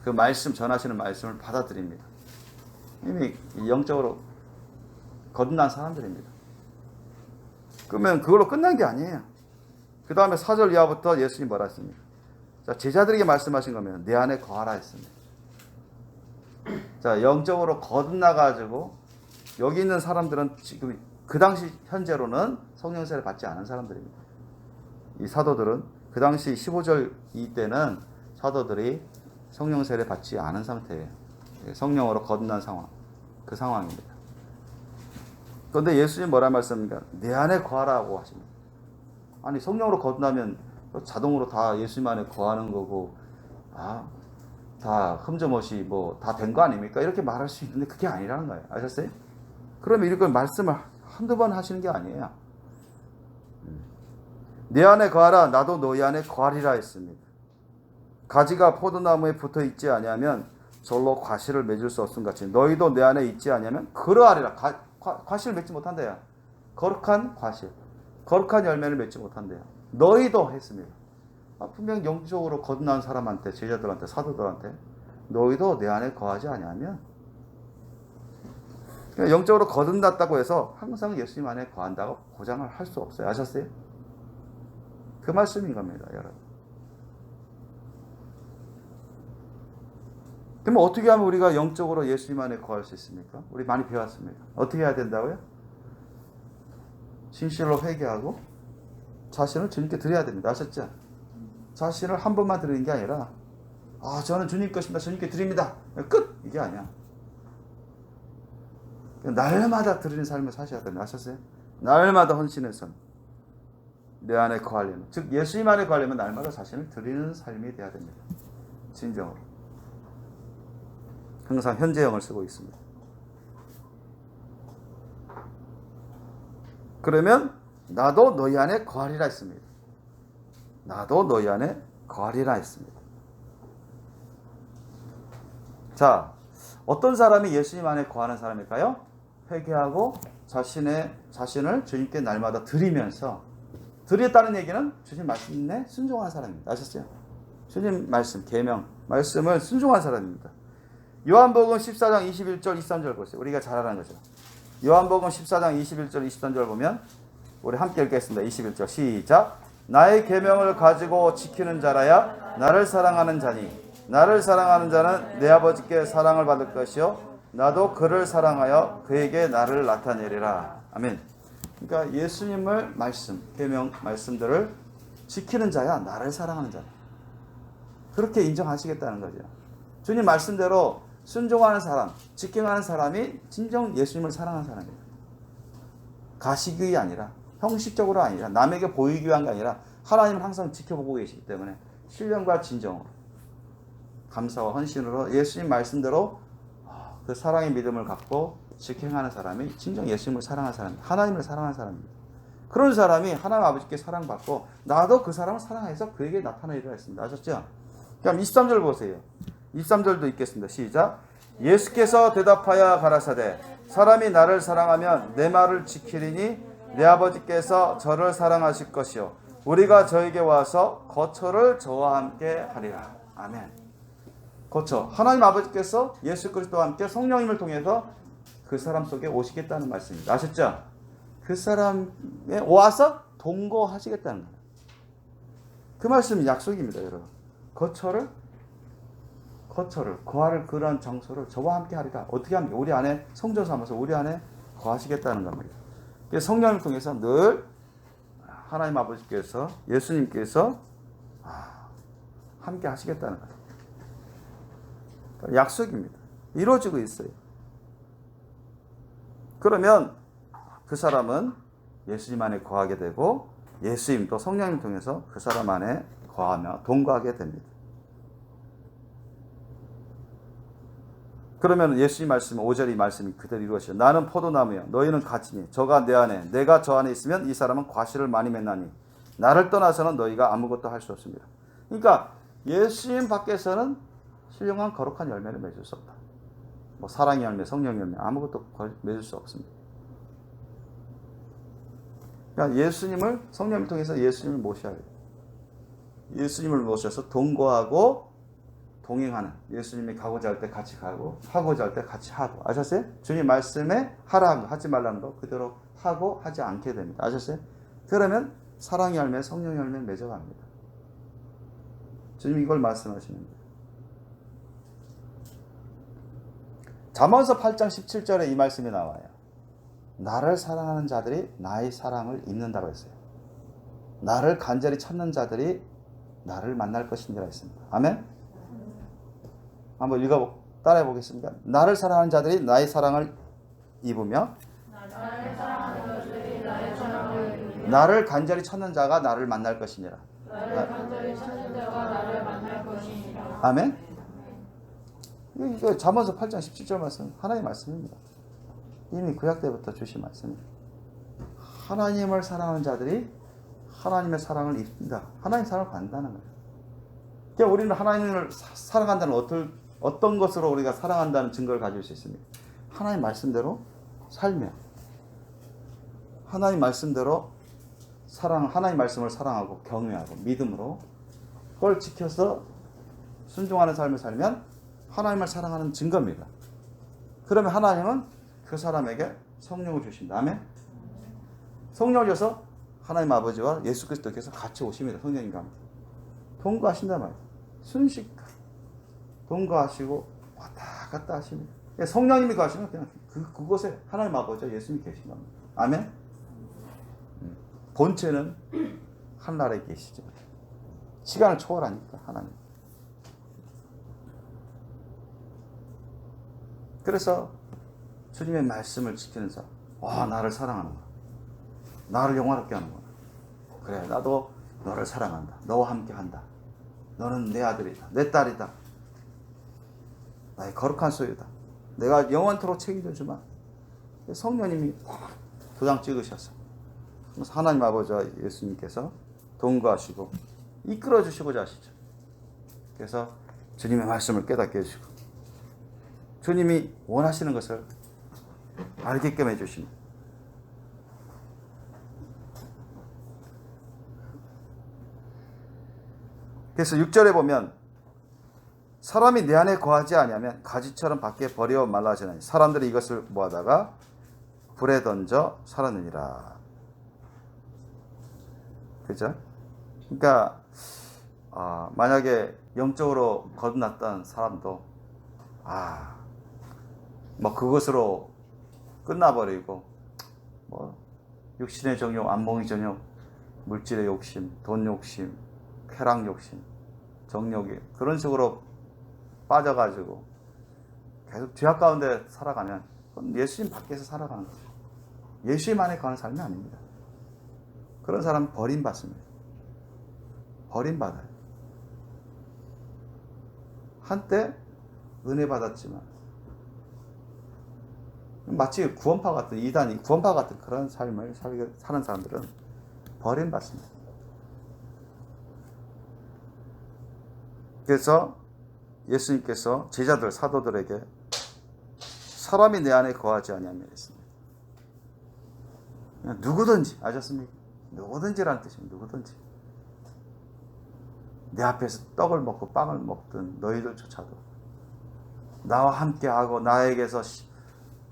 그 말씀, 전하시는 말씀을 받아들입니다. 이미 영적으로 거듭난 사람들입니다. 그러면 그걸로 끝난 게 아니에요. 그 다음에 4절 이하부터 예수님이 뭐라 했습니까? 자, 제자들에게 말씀하신 거면 내 안에 거하라 했습니다. 자, 영적으로 거듭나가지고 여기 있는 사람들은 지금 그 당시 현재로는 성령세를 받지 않은 사람들입니다. 이 사도들은 그 당시 15절 이때는 사도들이 성령세를 받지 않은 상태예요. 성령으로 거듭난 상황, 그 상황입니다. 그런데 예수님 뭐라 말씀입니까? 내 안에 거하라고 하십니다. 아니, 성령으로 거듭나면 자동으로 다 예수님 안에 거하는 거고, 다 흠점없이 뭐 다 된 거 아닙니까? 이렇게 말할 수 있는데 그게 아니라는 거예요. 아셨어요? 그러면 이렇게 말씀을 한두 번 하시는 게 아니에요. 내 안에 거하라, 나도 너희 안에 거하리라 했습니다. 가지가 포도나무에 붙어 있지 아니하면 절로 과실을 맺을 수 없음 같이 너희도 내 안에 있지 아니하면 그러하리라. 과실을 맺지 못한대요. 거룩한 과실, 거룩한 열매를 맺지 못한대요. 너희도 했습니다. 분명 영적으로 거듭난 사람한테, 제자들한테, 사도들한테 너희도 내 안에 거하지 아니하면, 영적으로 거듭났다고 해서 항상 예수님 안에 거한다고 보장을 할 수 없어요. 아셨어요? 그 말씀인 겁니다, 여러분. 그러면 어떻게 하면 우리가 영적으로 예수님 안에 거할 수 있습니까? 우리 많이 배웠습니다. 어떻게 해야 된다고요? 진실로 회개하고 자신을 주님께 드려야 됩니다. 아셨죠? 자신을 한 번만 드리는 게 아니라 저는 주님 것입니다. 주님께 드립니다. 끝! 이게 아니야. 날마다 드리는 삶을 사셔야 됩니다. 아셨어요? 날마다 헌신해서 내 안에 거하려면, 즉 예수님 안에 거하려면 날마다 자신을 드리는 삶이 돼야 됩니다. 진정으로. 항상 현재형을 쓰고 있습니다. 그러면 나도 너희 안에 거하리라 했습니다. 나도 너희 안에 거하리라 했습니다. 자, 어떤 사람이 예수님 안에 거하는 사람일까요? 회개하고 자신을 주님께 날마다 드리면서, 드렸다는 얘기는 주님 말씀에 순종하는 사람입니다. 아셨어요? 주님 말씀, 계명, 말씀을 순종한 사람입니다. 요한복음 14장 21절 23절 보세요. 우리가 잘 아는 거죠. 요한복음 14장 21절 23절 보면 우리 함께 읽겠습니다. 21절 시작. 나의 계명을 가지고 지키는 자라야 나를 사랑하는 자니 나를 사랑하는 자는 내 아버지께 사랑을 받을 것이요 나도 그를 사랑하여 그에게 나를 나타내리라. 아멘. 그러니까 예수님을 말씀, 계명 말씀들을 지키는 자야 나를 사랑하는 자다. 그렇게 인정하시겠다는 거죠. 주님 말씀대로 순종하는 사람, 직행하는 사람이 진정 예수님을 사랑하는 사람이에요. 가시기 아니라, 형식적으로 아니라, 남에게 보이기 위한 게 아니라 하나님을 항상 지켜보고 계시기 때문에 신령과 진정으로, 감사와 헌신으로 예수님 말씀대로 그 사랑의 믿음을 갖고 직행하는 사람이 진정 예수님을 사랑하는 사람입니다. 하나님을 사랑하는 사람입니다. 그런 사람이 하나님 아버지께 사랑받고 나도 그 사람을 사랑해서 그에게 나타나리라 했습니다. 아셨죠? 그럼 23절 보세요. 23절도 읽겠습니다. 시작. 예수께서 대답하여 가라사대 사람이 나를 사랑하면 내 말을 지키리니 내 아버지께서 저를 사랑하실 것이요 우리가 저에게 와서 거처를 저와 함께 하리라. 아멘. 거처, 하나님 아버지께서 예수 그리스도와 함께 성령님을 통해서 그 사람 속에 오시겠다는 말씀입니다. 아셨죠? 그 사람에 와서 동거하시겠다는 거예요. 그 말씀이 약속입니다, 여러분. 거처를 거할 그런 장소를 저와 함께 하리라. 어떻게 합니까? 우리 안에 성전 삼아서 우리 안에 거하시겠다는 겁니다. 성령을 통해서 늘 하나님 아버지께서 예수님께서 함께 하시겠다는 거예요. 약속입니다. 이루어지고 있어요. 그러면 그 사람은 예수님 안에 거하게 되고 예수님 또 성령님을 통해서 그 사람 안에 거하며 동거하게 됩니다. 그러면 예수님 말씀 5절 이 말씀이 그대로 이루어지죠. 나는 포도나무여 너희는 가지니 저가 내 안에 내가 저 안에 있으면 이 사람은 과실을 많이 맺나니 나를 떠나서는 너희가 아무것도 할 수 없습니다. 그러니까 예수님 밖에서는 신령한 거룩한 열매를 맺을 수 없다. 뭐 사랑의 열매, 성령의 열매 아무것도 맺을 수 없습니다. 그러니까 예수님을 성령을 통해서 예수님을 모셔야 돼요. 예수님을 모셔서 동거하고 동행하는, 예수님이 가고자 할 때 같이 가고 하고자 할 때 같이 하고. 아셨어요? 주님 말씀에 하라는 거, 하지 말라는 거 그대로 하고 하지 않게 됩니다. 아셨어요? 그러면 사랑의 열매, 성령의 열매 맺어갑니다. 주님 이걸 말씀하시는 거예요. 잠언서 8장 17절에 이 말씀이 나와요. 나를 사랑하는 자들이 나의 사랑을 입는다고 했어요. 나를 간절히 찾는 자들이 나를 만날 것이니라 했습니다. 아멘? 한번 따라해 보겠습니다. 나를 사랑하는 자들이 나의 사랑을 입으며 나를 간절히 찾는 자가 나를 만날 것이니라. 아멘? 이거 잠언서 8장 17절 말씀 하나님의 말씀입니다. 이미 구약 때부터 주신 말씀입니다. 하나님을 사랑하는 자들이 하나님의 사랑을 입는다. 하나님의 사랑을 받는다는 거예요. 그러니까 우리는 하나님을 사랑한다는 어떤 것으로 우리가 사랑한다는 증거를 가질 수 있습니다. 하나님 말씀대로 살며 하나님 말씀대로 하나님 말씀을 사랑하고 경외하고 믿음으로 그걸 지켜서 순종하는 삶을 살면 하나님을 사랑하는 증거입니다. 그러면 하나님은 그 사람에게 성령을 주신다. 아멘? 성령을 줘서 하나님 아버지와 예수 그리스도께서 같이 오십니다. 성령님과 함께. 동거하신단 말이에요. 순식간 동거하시고 왔다 갔다 하십니다. 성령님이 가시면 그냥 그곳에 하나님 아버지와 예수님이 계신 겁니다. 아멘? 본체는 하늘나라에 계시지만 시간을 초월하니까 하나님. 그래서 주님의 말씀을 지키는 사람, 와 나를 사랑하는구나, 나를 영화롭게 하는구나. 그래 나도 너를 사랑한다. 너와 함께 한다. 너는 내 아들이다. 내 딸이다. 나의 거룩한 소유다. 내가 영원토록 책임져 주마. 성령님이 도장 찍으셨어. 그래서 하나님 아버지와 예수님께서 동거하시고 이끌어 주시고자 하시죠. 그래서 주님의 말씀을 깨닫게 해주시고 주님이 원하시는 것을 알게끔 해주십니다. 그래서 6절에 보면 사람이 내 안에 거하지 아니하면 가지처럼 밖에 버려 말라지나니 사람들이 이것을 모아다가 불에 던져 살았느니라. 그죠? 그러니까 만약에 영적으로 거듭났던 사람도 뭐 그것으로 끝나버리고 뭐 육신의 정욕, 안목의 정욕, 물질의 욕심, 돈 욕심, 쾌락 욕심, 정욕이 그런 식으로 빠져가지고 계속 죄악 가운데 살아가면 그건 예수님 밖에서 살아가는 거죠. 예수님 안에 가는 삶이 아닙니다. 그런 사람은 버림받습니다. 버림받아요. 한때 은혜 받았지만 마치 구원파 같은 이단이 구원파 같은 그런 삶을 사는 사람들은 버림받습니다. 그래서 예수님께서 제자들 사도들에게 사람이 내 안에 거하지 아니하면 했습니다. 누구든지 아셨습니까? 누구든지라는 뜻입니다. 누구든지 내 앞에서 떡을 먹고 빵을 먹든 너희들조차도 나와 함께하고 나에게서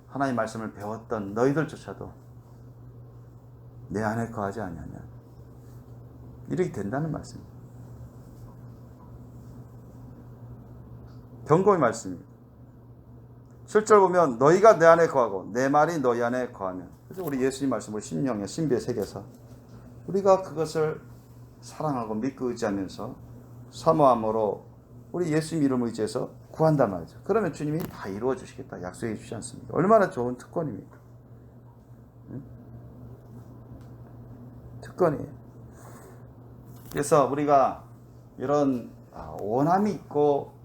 하나님의 말씀을 배웠던 너희들조차도 내 안에 거하지 아니하면 이렇게 된다는 말씀입니다. 경고의 말씀입니다. 7절 보면 너희가 내 안에 거하고 내 말이 너희 안에 거하면, 그래서 우리 예수님 말씀을 신명의 신비의 세계에서 우리가 그것을 사랑하고 믿고 의지하면서 사모함으로 우리 예수님 이름을 의지해서 구한단 말이죠. 그러면 주님이 다 이루어 주시겠다 약속해 주시지 않습니까? 얼마나 좋은 특권입니까? 특권이에요. 그래서 우리가 이런 원함이 있고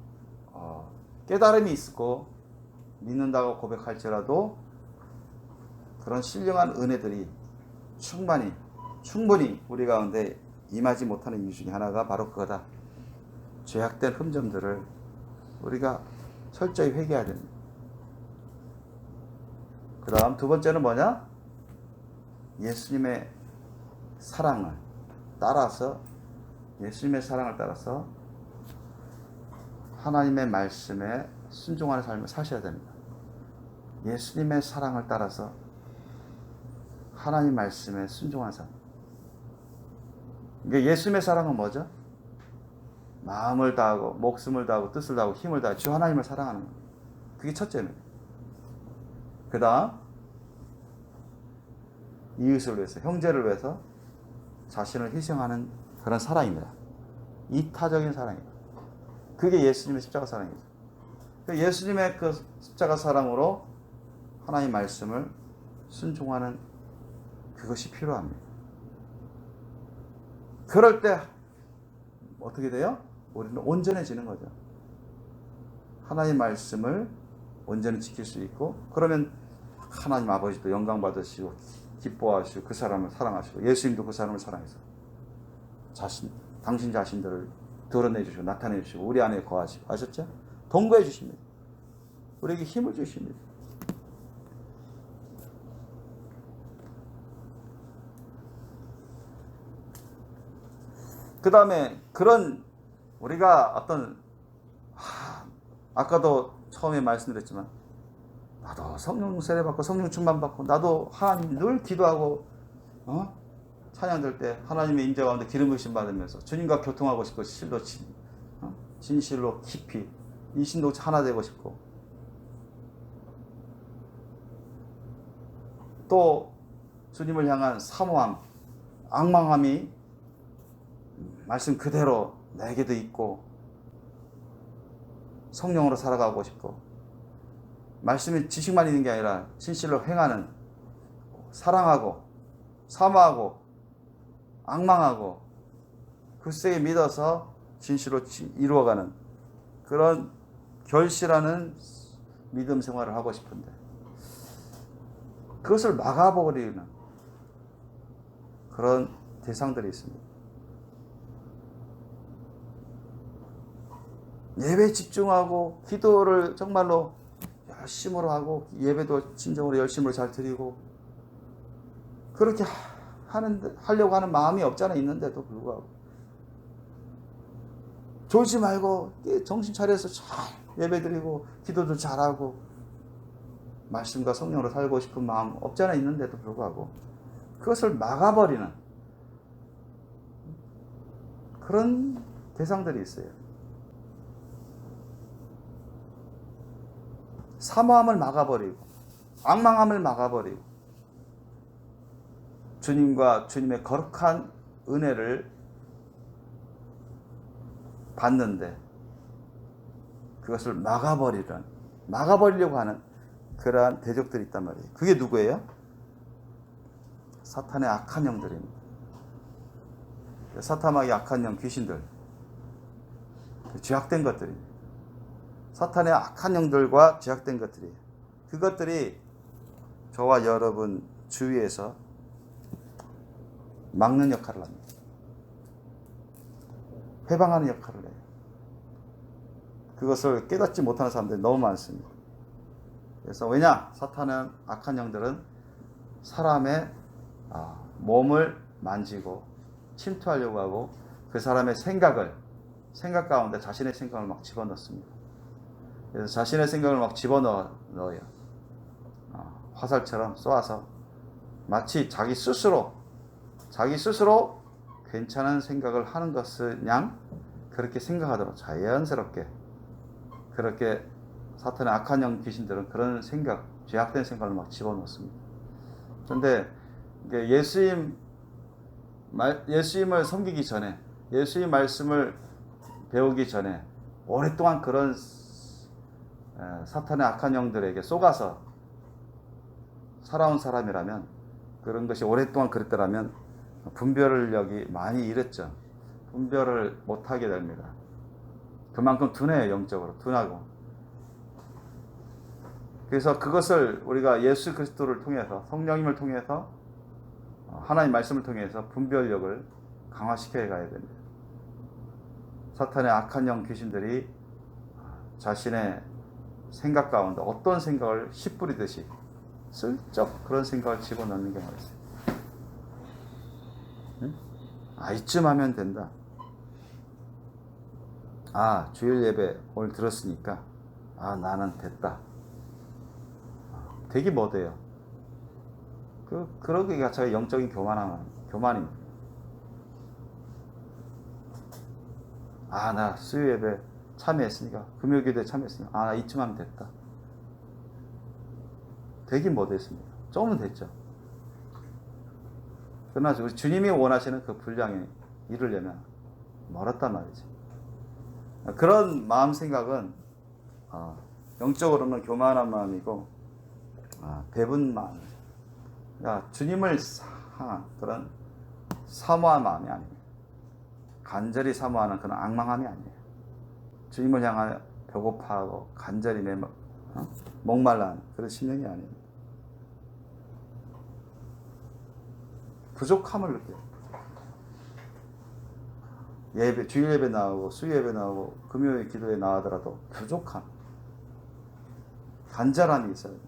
깨달음이 있고 믿는다고 고백할지라도 그런 신령한 은혜들이 충분히 우리 가운데 임하지 못하는 이유 중에 하나가 바로 그거다. 죄악된 흠점들을 우리가 철저히 회개해야 됩니다. 그 다음 두 번째는 뭐냐? 예수님의 사랑을 따라서 하나님의 말씀에 순종하는 삶을 사셔야 됩니다. 예수님의 사랑을 따라서 하나님 말씀에 순종하는 삶. 이게 예수님의 사랑은 뭐죠? 마음을 다하고 목숨을 다하고 뜻을 다하고 힘을 다하고 주 하나님을 사랑하는 거예요. 그게 첫째입니다. 그 다음 이웃을 위해서, 형제를 위해서 자신을 희생하는 그런 사랑입니다. 이타적인 사랑이에요. 그게 예수님의 십자가 사랑이죠. 예수님의 그 십자가 사랑으로 하나님 말씀을 순종하는 그것이 필요합니다. 그럴 때 어떻게 돼요? 우리는 온전해지는 거죠. 하나님 말씀을 온전히 지킬 수 있고, 그러면 하나님 아버지도 영광 받으시고 기뻐하시고 그 사람을 사랑하시고 예수님도 그 사람을 사랑해서 당신 자신들을 드러내 주시고 나타내 주시고 우리 안에 거하시고, 아셨죠? 동거해 주십니다. 우리에게 힘을 주십니다. 그 다음에 그런 우리가 어떤 아까도 처음에 말씀드렸지만 나도 성령 세례 받고 성령 충만 받고 나도 하나님 늘 기도하고 찬양될 때 하나님의 임재 가운데 기름 부으심 받으면서 주님과 교통하고 싶고 진실로 깊이 이 신도 하나 되고 싶고, 또 주님을 향한 사모함, 앙망함이 말씀 그대로 내게도 있고 성령으로 살아가고 싶고, 말씀이 지식만 있는 게 아니라 진실로 행하는, 사랑하고 사모하고 앙망하고 굳세게 믿어서 진실로 이루어가는 그런 결실하는 믿음 생활을 하고 싶은데 그것을 막아버리는 그런 대상들이 있습니다. 예배에 집중하고 기도를 정말로 열심으로 하고 예배도 진정으로 열심으로 잘 드리고 그렇게 하려고 하는 마음이 없잖아. 있는데도 불구하고 졸지 말고 정신 차려서 잘 예배 드리고 기도도 잘하고 말씀과 성령으로 살고 싶은 마음 없잖아. 있는데도 불구하고 그것을 막아버리는 그런 대상들이 있어요. 사모함을 막아버리고 앙망함을 막아버리고 주님과 주님의 거룩한 은혜를 받는데 그것을 막아버리려고 하는 그러한 대적들이 있단 말이에요. 그게 누구예요? 사탄의 악한 영들입니다. 사탄의 악한 영, 귀신들, 죄악된 것들입니다. 사탄의 악한 영들과 죄악된 것들이에요. 그것들이 저와 여러분 주위에서 막는 역할을 합니다. 해방하는 역할을 해요. 그것을 깨닫지 못하는 사람들이 너무 많습니다. 그래서 왜냐? 사탄은, 악한 영들은 사람의 몸을 만지고 침투하려고 하고 그 사람의 생각 가운데 자신의 생각을 막 집어넣습니다. 그래서 자신의 생각을 막 집어넣어요. 화살처럼 쏘아서 마치 자기 스스로 괜찮은 생각을 하는 것을 그냥 그렇게 생각하도록 자연스럽게 그렇게 사탄의 악한 영 귀신들은 그런 생각, 죄악된 생각을 막 집어넣습니다. 그런데 예수님을 섬기기 전에, 예수의 말씀을 배우기 전에 오랫동안 그런 사탄의 악한 영들에게 속아서 살아온 사람이라면, 그런 것이 오랫동안 그랬더라면 분별력이 많이 잃었죠. 분별을 못하게 됩니다. 그만큼 둔해요. 영적으로 둔하고. 그래서 그것을 우리가 예수 그리스도를 통해서, 성령님을 통해서, 하나님 말씀을 통해서 분별력을 강화시켜 가야 됩니다. 사탄의 악한 영 귀신들이 자신의 생각 가운데 어떤 생각을 씨 뿌리듯이 슬쩍 그런 생각을 집어넣는 경우가 있어요. 이쯤 하면 된다. 아, 주일 예배 오늘 들었으니까 아, 나는 됐다. 되게 못해요. 그러기 자체가 영적인 교만입니다. 아, 나 수요 예배 참여했으니까, 금요 기도에 참여했으니까, 아, 나 이쯤 하면 됐다. 되긴 못했습니다. 조금은 됐죠. 그러나 우리 주님이 원하시는 그 분량에 이르려면 멀었단 말이지. 그런 마음 생각은 영적으로는 교만한 마음이고 배분 마음이죠. 그러니까 주님을 향한 그런 사모한 마음이 아닙니다. 간절히 사모하는 그런 악망함이 아니에요. 주님을 향하여 배고파하고 간절히 목말라하는 그런 심령이 아닙니다. 부족함을 느껴요. 예배, 주일 예배 나오고 수요 예배 나오고 금요일 기도에 나가더라도 부족함, 간절함이 있어야 돼요.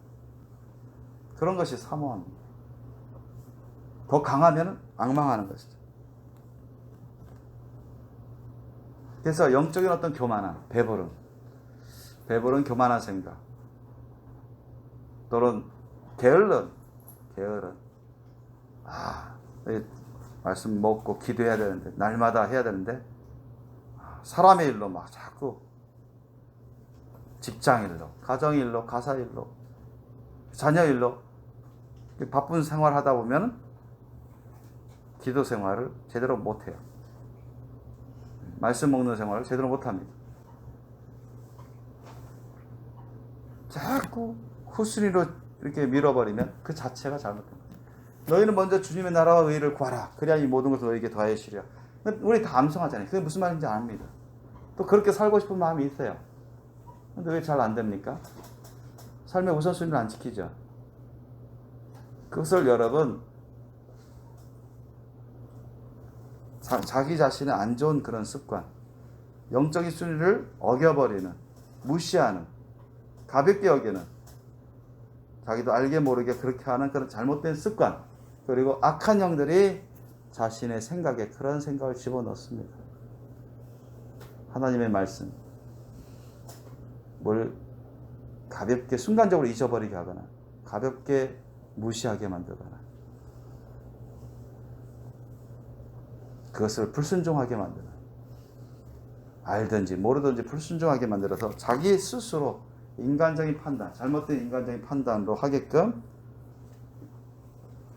그런 것이 사모함입니다. 더 강하면 악망하는 것이죠. 그래서 영적인 어떤 교만함, 배부름, 교만한 생각, 또는 게으른, 말씀 먹고 기도해야 되는데, 날마다 해야 되는데, 사람의 일로 막 자꾸 직장 일로, 가정 일로, 가사 일로, 자녀 일로 바쁜 생활 하다 보면 기도 생활을 제대로 못해요. 말씀 먹는 생활을 제대로 못합니다. 자꾸 후순위로 이렇게 밀어버리면 그 자체가 잘못됩니다. 너희는 먼저 주님의 나라와 의를 구하라. 그래야 이 모든 것을 너희에게 더하시리라. 우리 다 암송하잖아요. 그게 무슨 말인지 압니다. 또 그렇게 살고 싶은 마음이 있어요. 근데 왜 잘 안 됩니까? 삶의 우선순위를 안 지키죠. 그것을 여러분 자기 자신의 안 좋은 그런 습관, 영적인 순위를 어겨버리는, 무시하는, 가볍게 여기는, 자기도 알게 모르게 그렇게 하는 그런 잘못된 습관, 그리고 악한 영들이 자신의 생각에 그런 생각을 집어넣습니다. 하나님의 말씀, 뭘 가볍게 순간적으로 잊어버리게 하거나 가볍게 무시하게 만들거나 그것을 불순종하게 만드는, 알든지 모르든지 불순종하게 만들어서 자기 스스로 인간적인 판단, 잘못된 인간적인 판단으로 하게끔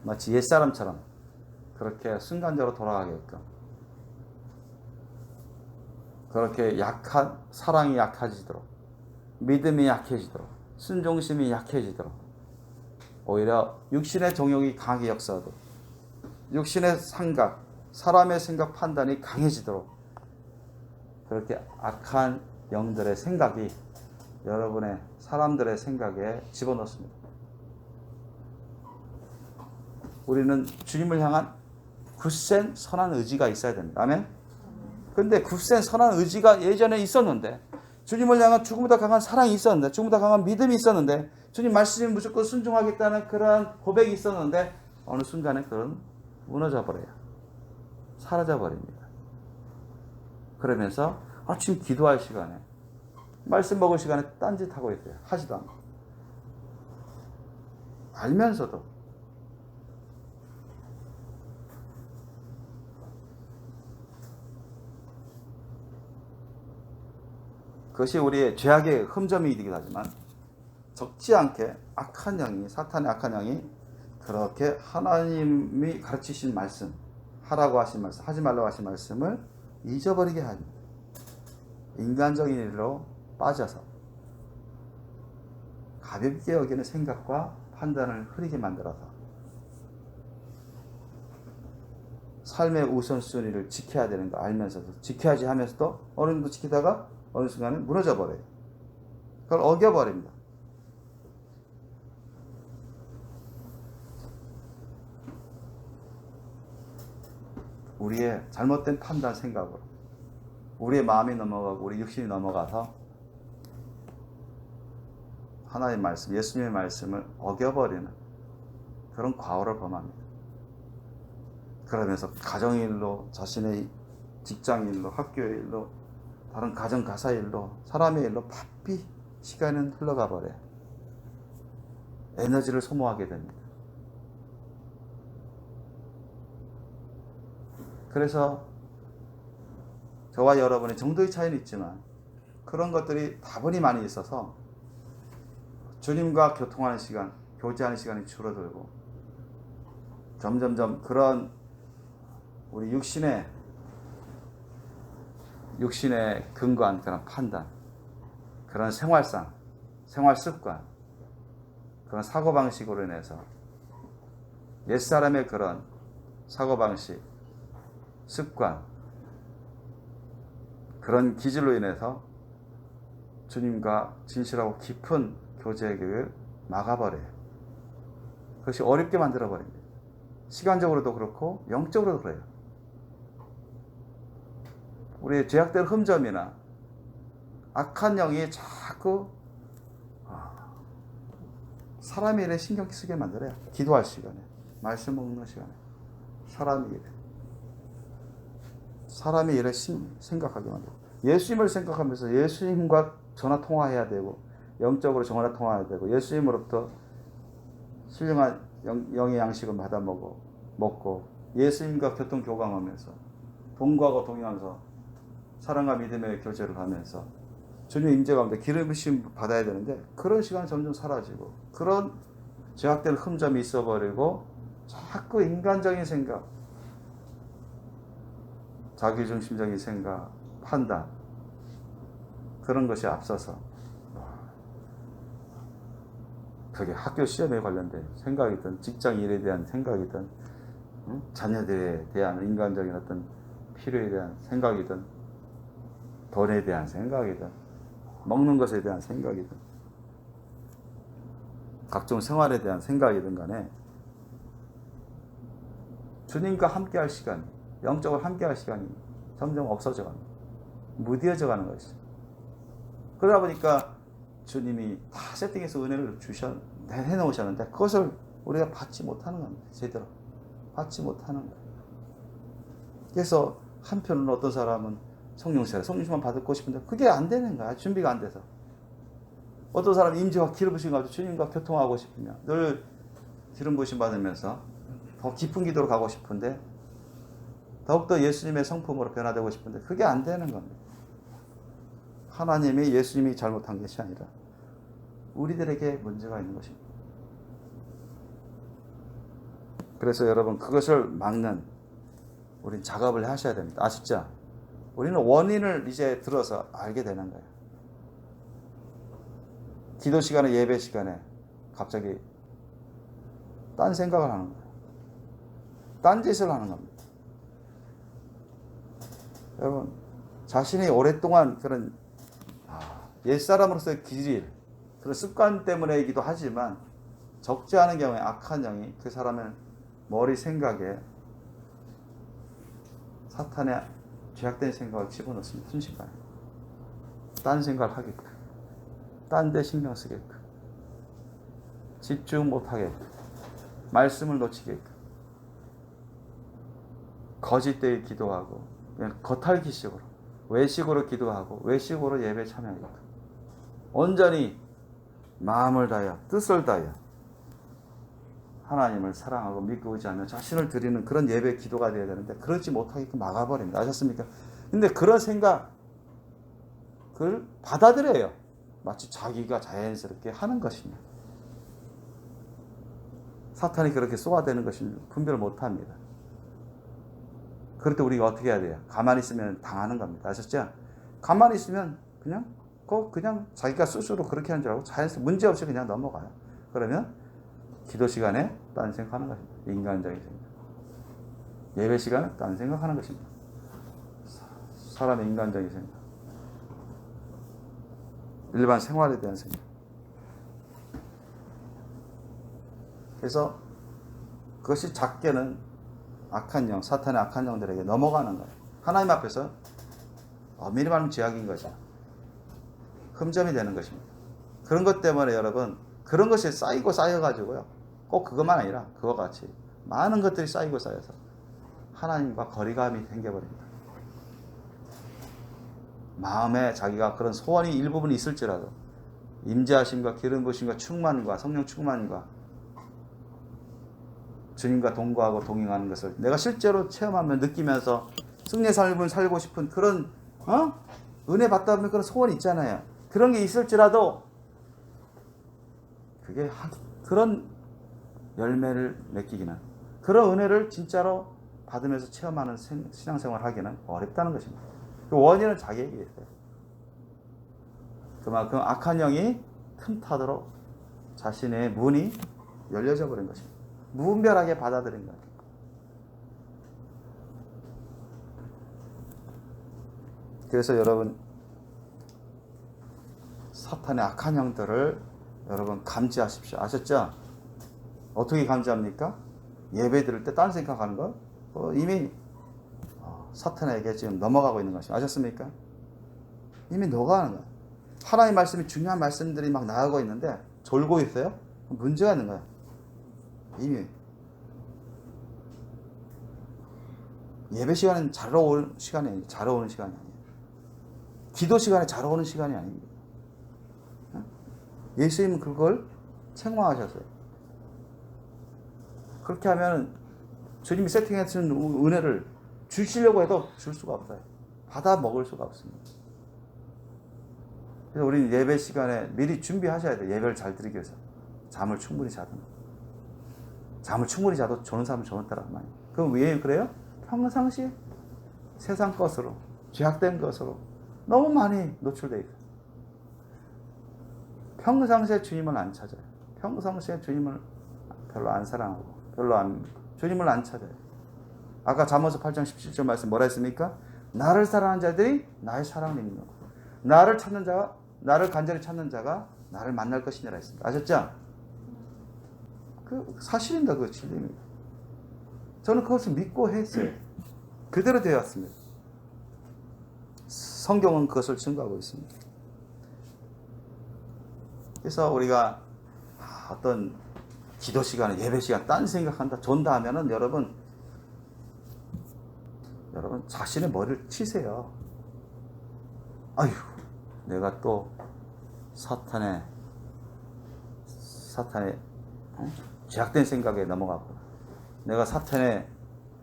마치 옛사람처럼 그렇게 순간적으로 돌아가게끔, 그렇게 사랑이 약해지도록, 믿음이 약해지도록, 순종심이 약해지도록, 오히려 육신의 정욕이 강하게 역사하도록, 육신의 생각, 사람의 생각 판단이 강해지도록 그렇게 악한 영들의 생각이 여러분의 사람들의 생각에 집어넣습니다. 우리는 주님을 향한 굳센 선한 의지가 있어야 됩니다. 아멘? 근데 굳센 선한 의지가 예전에 있었는데, 주님을 향한 죽음보다 강한 사랑이 있었는데, 죽음보다 강한 믿음이 있었는데, 주님 말씀에 무조건 순종하겠다는 그런 고백이 있었는데, 어느 순간에 그건 무너져 버려요. 사라져 버립니다. 그러면서 아침 기도할 시간에, 말씀 먹을 시간에 딴짓하고 있어요. 하지도 않고. 알면서도. 그것이 우리의 죄악의 흠점이기도 하지만 적지 않게 악한 영이, 사탄의 악한 영이 그렇게 하나님이 가르치신 말씀, 하라고 하신 말씀, 하지 말라고 하신 말씀을 잊어버리게 합니다. 인간적인 일로 빠져서 가볍게 여기는 생각과 판단을 흐리게 만들어서 삶의 우선순위를 지켜야 되는 거 알면서도, 지켜야지 하면서도 어느 정도 지키다가 어느 순간에 무너져 버려요. 그걸 어겨버립니다. 우리의 잘못된 판단 생각으로 우리의 마음이 넘어가고 우리 육신이 넘어가서 하나님의 말씀, 예수님의 말씀을 어겨버리는 그런 과오를 범합니다. 그러면서 가정일로, 자신의 직장일로, 학교일로 다른 가정 가사 일로 사람의 일로 바삐 시간은 흘러가 버려요. 에너지를 소모하게 됩니다. 그래서 저와 여러분의 정도의 차이는 있지만 그런 것들이 다분히 많이 있어서 주님과 교통하는 시간, 교제하는 시간이 줄어들고 점점점 그런 우리 육신의 근거한 그런 판단, 그런 생활상, 생활 습관, 그런 사고방식으로 인해서 옛사람의 그런 사고방식, 습관, 그런 기질로 인해서 주님과 진실하고 깊은 교제를 막아버려요. 그것이 어렵게 만들어버립니다. 시간적으로도 그렇고 영적으로도 그래요. 우리의 죄악된 흠점이나 악한 영이 자꾸 사람의 일에 신경 쓰게 만들어요. 기도할 시간에, 말씀 먹는 시간에 사람의 일에 생각하게 만들어요. 예수님을 생각하면서 예수님과 전화 통화해야 되고 영적으로 전화 통화해야 되고 예수님으로부터 신령한 영의 양식을 받아 먹고 예수님과 교통 교감하면서 동거하고 동행하면서 사랑과 믿음의 교제를 하면서 주님의 임재 가운데 기름부심 받아야 되는데 그런 시간은 점점 사라지고 그런 죄악된 흠점이 있어버리고 자꾸 인간적인 생각, 자기중심적인 생각, 판단 그런 것이 앞서서 그게 학교 시험에 관련된 생각이든 직장 일에 대한 생각이든 자녀들에 대한 인간적인 어떤 필요에 대한 생각이든 돈에 대한 생각이든 먹는 것에 대한 생각이든 각종 생활에 대한 생각이든 간에 주님과 함께할 시간이 영적으로 함께할 시간이 점점 없어져 갑니다. 무뎌져 가는 것이죠. 그러다 보니까 주님이 다 세팅해서 은혜를 해놓으셨는데 그것을 우리가 받지 못하는 겁니다. 제대로 받지 못하는 거예요. 그래서 한편으로는 어떤 사람은 성령만 받고 싶은데 그게 안 되는 거야. 준비가 안 돼서. 어떤 사람은 임재와 기름 부심 가지고 주님과 교통하고 싶으면 늘 기름 부심 받으면서 더 깊은 기도로 가고 싶은데 더욱더 예수님의 성품으로 변화되고 싶은데 그게 안 되는 겁니다. 하나님이 예수님이 잘못한 것이 아니라 우리들에게 문제가 있는 것입니다. 그래서 여러분 그것을 막는 우린 작업을 하셔야 됩니다. 아시죠? 우리는 원인을 이제 들어서 알게 되는 거예요. 기도 시간에 예배 시간에 갑자기 딴 생각을 하는 거예요. 딴 짓을 하는 겁니다. 여러분 자신이 오랫동안 그런 옛사람으로서의 기질 그런 습관 때문이기도 하지만 적지 않은 경우에 악한 영이 그 사람의 머리 생각에 사탄의 죄악된 생각을 집어넣습니다. 순식간에 딴 생각을 하게끔 딴 데 신경 쓰게끔 집중 못하게끔 말씀을 놓치게끔 거짓되이 기도하고 그냥 겉핥기식으로 외식으로 기도하고 외식으로 예배 참여하게끔 온전히 마음을 다하여 뜻을 다하여 하나님을 사랑하고 믿고 의지하며 자신을 드리는 그런 예배 기도가 되어야 되는데 그러지 못하게끔 막아버립니다. 아셨습니까? 근데 그런 생각을 받아들여요. 마치 자기가 자연스럽게 하는 것입니다. 사탄이 그렇게 쏘아대는 것을 분별을 못합니다. 그럴 때 우리가 어떻게 해야 돼요? 가만히 있으면 당하는 겁니다. 아셨죠? 가만히 있으면 그냥 자기가 스스로 그렇게 하는 줄 알고 자연스럽게 문제없이 그냥 넘어가요. 그러면 기도 시간에 딴 생각하는 것입니다. 인간적인 생각. 예배 시간에 딴 생각하는 것입니다. 사람의 인간적인 생각. 일반 생활에 대한 생각. 그래서 그것이 작게는 악한 영, 사탄의 악한 영들에게 넘어가는 거예요. 하나님 앞에서 엄밀히 말하면 죄악인 거죠. 흠점이 되는 것입니다. 그런 것 때문에 여러분 그런 것이 쌓여가지고요. 꼭 그것만 아니라 그와 같이 많은 것들이 쌓이고 쌓여서 하나님과 거리감이 생겨버립니다. 마음에 자기가 그런 소원이 일부분 있을지라도 임재하심과 기름 부으심과 충만과 성령 충만과 주님과 동거하고 동행하는 것을 내가 실제로 체험하며 느끼면서 승리의 삶을 살고 싶은 그런 은혜 받다 보면 그런 소원이 있잖아요. 그런 게 있을지라도 그게 그런 열매를 맺기기는, 그런 은혜를 진짜로 받으면서 체험하는 신앙생활을 하기는 어렵다는 것입니다. 그 원인은 자기에게 있어요. 그만큼 악한 영이 틈타도록 자신의 문이 열려져 버린 것입니다. 무분별하게 받아들인 거예요. 그래서 여러분, 사탄의 악한 영들을 여러분 감지하십시오. 아셨죠? 어떻게 감지합니까? 예배 드릴 때 딴 생각하는 거 이미 사탄에게 지금 넘어가고 있는 것이 아셨습니까? 이미 녹아가는 거예요. 하나님의 말씀이 중요한 말씀들이 막 나오고 있는데 졸고 있어요? 문제가 있는 거예요. 이미 예배 시간은 자러 오는 시간이 아니에요. 자러 오는 시간이 아니에요. 기도 시간에 자러 오는 시간이 아닙니다. 예수님은 그걸 책망하셨어요. 그렇게 하면 주님이 세팅해주신 은혜를 주시려고 해도 줄 수가 없어요. 받아 먹을 수가 없습니다. 그래서 우리는 예배 시간에 미리 준비하셔야 돼요. 예배를 잘 드리기 위해서. 잠을 충분히 자든. 잠을 충분히 자도 좋은 사람은 좋은 따라 많이. 그럼 왜 그래요? 평상시에 세상 것으로, 죄악된 것으로 너무 많이 노출되어 있어요. 평상시에 주님을 안 찾아요. 평상시에 주님을 별로 안 사랑하고, 주님을 안 찾아요. 아까 잠언서 8장 17절 말씀 뭐라 했습니까? 나를 사랑하는 자들이 나의 사랑을 입는 거. 나를 찾는 자가, 나를 간절히 찾는 자가 나를 만날 것이니라 했습니다. 아셨죠? 그 사실입니다. 그 진리입니다. 저는 그것을 믿고 했어요. 그대로 되었습니다. 성경은 그것을 증거하고 있습니다. 그래서 우리가 어떤 기도 시간에, 예배 시간 딴 생각한다, 존다 하면은 여러분 자신의 머리를 치세요. 아휴, 내가 또 사탄의 죄악된 생각에 넘어갔구나. 내가 사탄의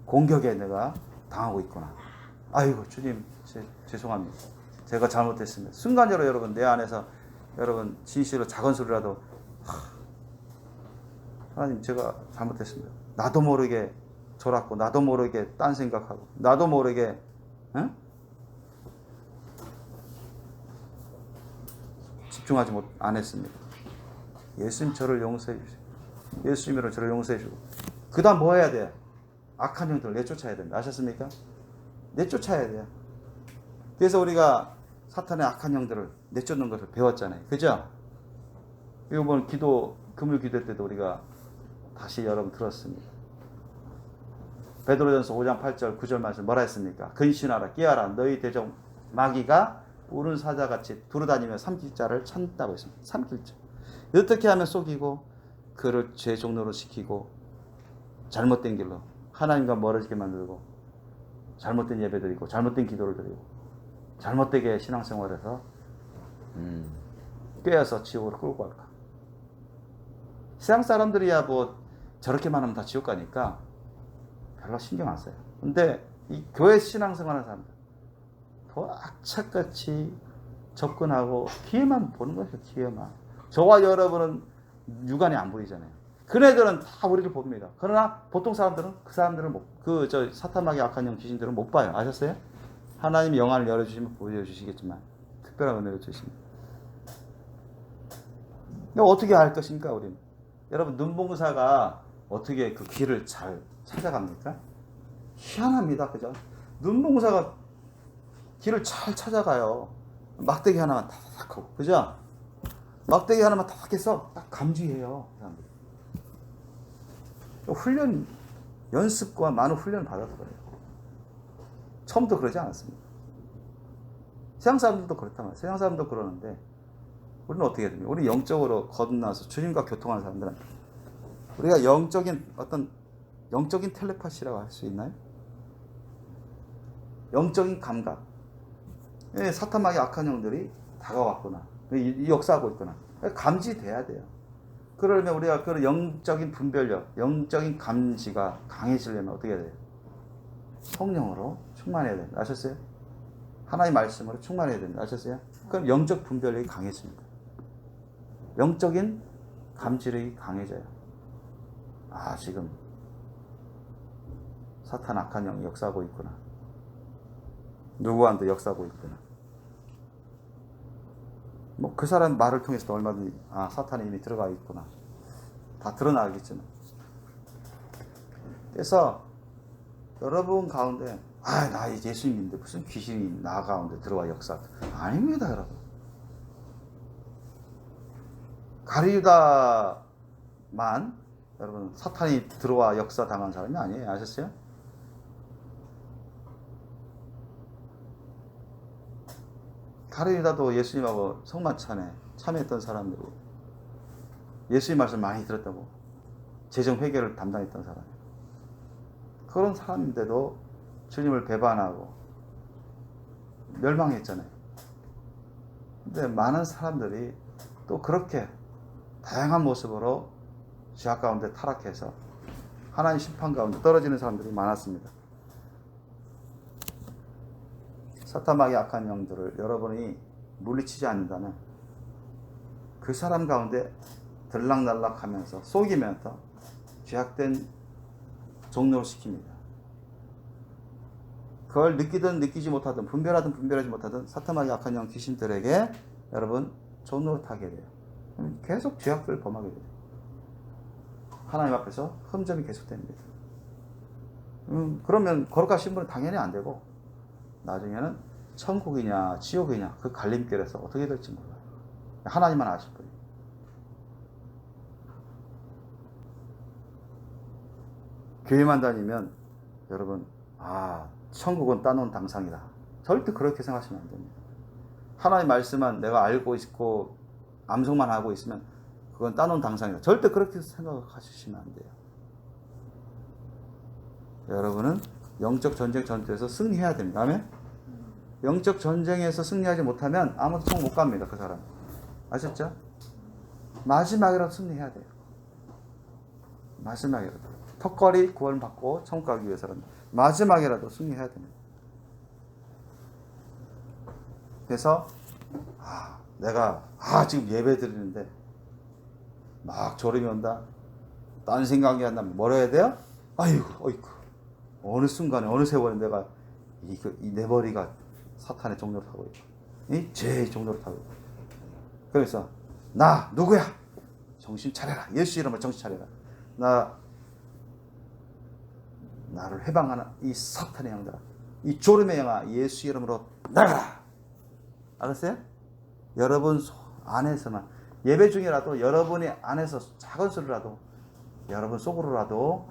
공격에 내가 당하고 있구나. 아이고 주님 죄송합니다. 제가 잘못했습니다. 순간적으로 여러분 내 안에서 여러분 진실로 작은 소리라도 하나님 제가 잘못했습니다. 나도 모르게 졸았고 나도 모르게 딴 생각하고 나도 모르게 집중하지 안 했습니다. 예수님 저를 용서해 주세요. 예수님으로 저를 용서해 주고 그 다음 뭐 해야 돼요? 악한 영들을 내쫓아야 됩니다. 아셨습니까? 내쫓아야 돼요. 그래서 우리가 사탄의 악한 영들을 내쫓는 것을 배웠잖아요. 그죠? 이번 금요 기도 때도 우리가 다시 여러분 들었습니다. 베드로전서 5장 8절 9절 말씀 뭐라 했습니까? 근신하라 깨어라 너희 대적 마귀가 우는 사자같이 두루다니며 삼킬 자를 찾다고 했습니다. 삼킬 자. 어떻게 하면 속이고 그를 죄 종로로 시키고 잘못된 길로 하나님과 멀어지게 만들고 잘못된 예배 드리고 잘못된 기도를 드리고 잘못되게 신앙생활에서 꿰어서 지옥으로 끌고 갈까. 세상 사람들이야 뭐 저렇게만 하면 다 지옥 가니까 별로 신경 안 써요. 근데 이 교회 신앙생활하는 사람들 더 악착같이 접근하고 기회만 보는 거죠. 기회만. 저와 여러분은 육안이 안 보이잖아요. 그네들은 다 우리를 봅니다. 그러나 보통 사람들은 그 사람들은 사탄마귀 악한 영 귀신들은 못 봐요. 아셨어요? 하나님이 영안을 열어주시면 보여주시겠지만 특별한 은혜를 주십니다. 어떻게 할 것인가 우리는? 여러분 눈봉사가 어떻게 그 길을 잘 찾아갑니까? 희한합니다. 그죠? 눈봉사가 길을 잘 찾아가요. 막대기 하나만 탁탁 하고 그죠? 막대기 하나만 탁탁 해서 딱 감지해요. 훈련 연습과 많은 훈련을 받아서 그래요. 처음부터 그러지 않았습니다. 세상 사람들도 그렇단 말이에요. 세상 사람도 그러는데 우리는 어떻게 해야 됩니까? 우리 영적으로 거듭나서 주님과 교통하는 사람들은 우리가 영적인 텔레파시라고 할 수 있나요? 영적인 감각. 예, 사탄마귀 악한 영들이 다가왔구나. 역사하고 있구나. 감지돼야 돼요. 그러면 우리가 그 영적인 분별력, 영적인 감지가 강해지려면 어떻게 해야 돼요? 성령으로 충만해야 됩니다. 아셨어요? 하나님의 말씀으로 충만해야 됩니다. 아셨어요? 그럼 영적 분별력이 강해집니다. 영적인 감지력이 강해져요. 아, 지금 사탄 악한 영이 역사하고 있구나. 누구한테 역사하고 있구나. 뭐 그 사람 말을 통해서도 얼마든지 아, 사탄이 이미 들어가 있구나. 다 드러나겠지만. 그래서 여러분 가운데 아, 나 예수님인데 무슨 귀신이 나 가운데 들어와 역사. 아닙니다, 여러분. 가리유다만 여러분 사탄이 들어와 역사 당한 사람이 아니에요. 아셨어요? 가리유다도 예수님하고 성만찬에 참여했던 사람들이 예수님 말씀 많이 들었다고 재정 회개를 담당했던 사람이에요. 그런 사람인데도 주님을 배반하고 멸망했잖아요. 근데 많은 사람들이 또 그렇게 다양한 모습으로 죄악 가운데 타락해서 하나님 심판 가운데 떨어지는 사람들이 많았습니다. 사탄마귀 악한 영들을 여러분이 물리치지 않는다면 그 사람 가운데 들락날락하면서 속이면서 죄악된 종로를 시킵니다. 그걸 느끼든 느끼지 못하든 분별하든 분별하지 못하든 사탄마귀 악한 영 귀신들에게 여러분 종로를 타게 돼요. 계속 죄악들을 범하게 돼요. 하나님 앞에서 흠점이 계속됩니다. 그러면 거룩한 신분은 당연히 안 되고 나중에는 천국이냐 지옥이냐 그 갈림길에서 어떻게 될지 몰라요. 하나님만 아실 거예요. 교회만 다니면 여러분 아 천국은 따놓은 당상이다. 절대 그렇게 생각하시면 안 됩니다. 하나님 말씀만 내가 알고 있고 암송만 하고 있으면 그건 따놓은 당상이다. 절대 그렇게 생각하시면 안 돼요. 여러분은 영적 전쟁 전투에서 승리해야 됩니다. 아멘? 영적 전쟁에서 승리하지 못하면 아무도 천국 못 갑니다. 그 사람. 아셨죠? 마지막이라도 승리해야 돼요. 마지막이라도. 턱걸이 구원받고 천국 가기 위해서는 마지막이라도 승리해야 됩니다. 그래서 내가 지금 예배 드리는데 막 졸음이 온다. 딴 생각이 안 나면 뭐라 해야 돼요? 어이구 어느 순간에 어느 세월에 내가 내 머리가 사탄의 종로를 타고 있고 이 죄의 종로를 타고 있고 그래서 나 누구야? 정신 차려라. 예수 이름으로 정신 차려라. 나를 해방하는 이 사탄의 영들아, 이 졸음의 영아, 예수 이름으로 나가라. 알았어요? 여러분 안에서만 예배 중이라도 여러분이 안에서 작은 소리라도 여러분 속으로라도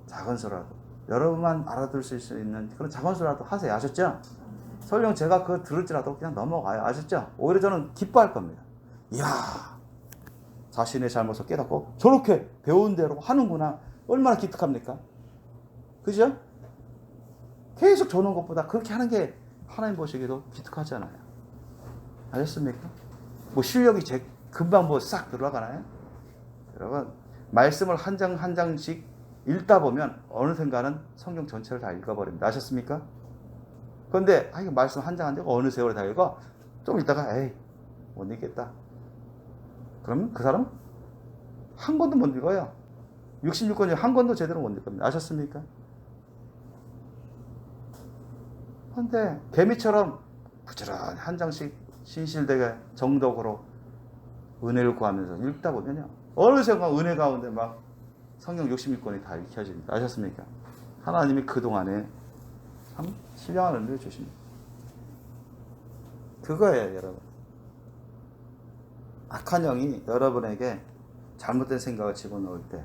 작은 소리라도 여러분만 알아들을 수 있는 그런 작은 소리라도 하세요. 아셨죠? 설령 제가 그거 들을지라도 그냥 넘어가요. 아셨죠? 오히려 저는 기뻐할 겁니다. 이야, 자신의 잘못을 깨닫고 저렇게 배운 대로 하는구나. 얼마나 기특합니까? 그죠? 계속 조는 것보다 그렇게 하는 게 하나님 보시기에도 기특하잖아요. 아셨습니까? 뭐 실력이 금방 싹 들어가나요? 여러분, 말씀을 한 장 한 장씩 읽다 보면 어느샌가는 성경 전체를 다 읽어버립니다. 아셨습니까? 그런데 이거 말씀 한 장 한 장 어느 세월에 다 읽어? 좀 읽다가 못 읽겠다. 그러면 그 사람 한 권도 못 읽어요. 66권 중에 한 권도 제대로 못 읽습니다. 아셨습니까? 그런데 개미처럼 부지런히 한 장씩 신실되게 정독으로 은혜를 구하면서 읽다 보면요. 어느새 은혜 가운데 막 성경 66권이 다 읽혀집니다. 아셨습니까? 하나님이 그동안에 참 신령한 은혜를 주십니다. 그거예요, 여러분. 악한 영이 여러분에게 잘못된 생각을 집어넣을 때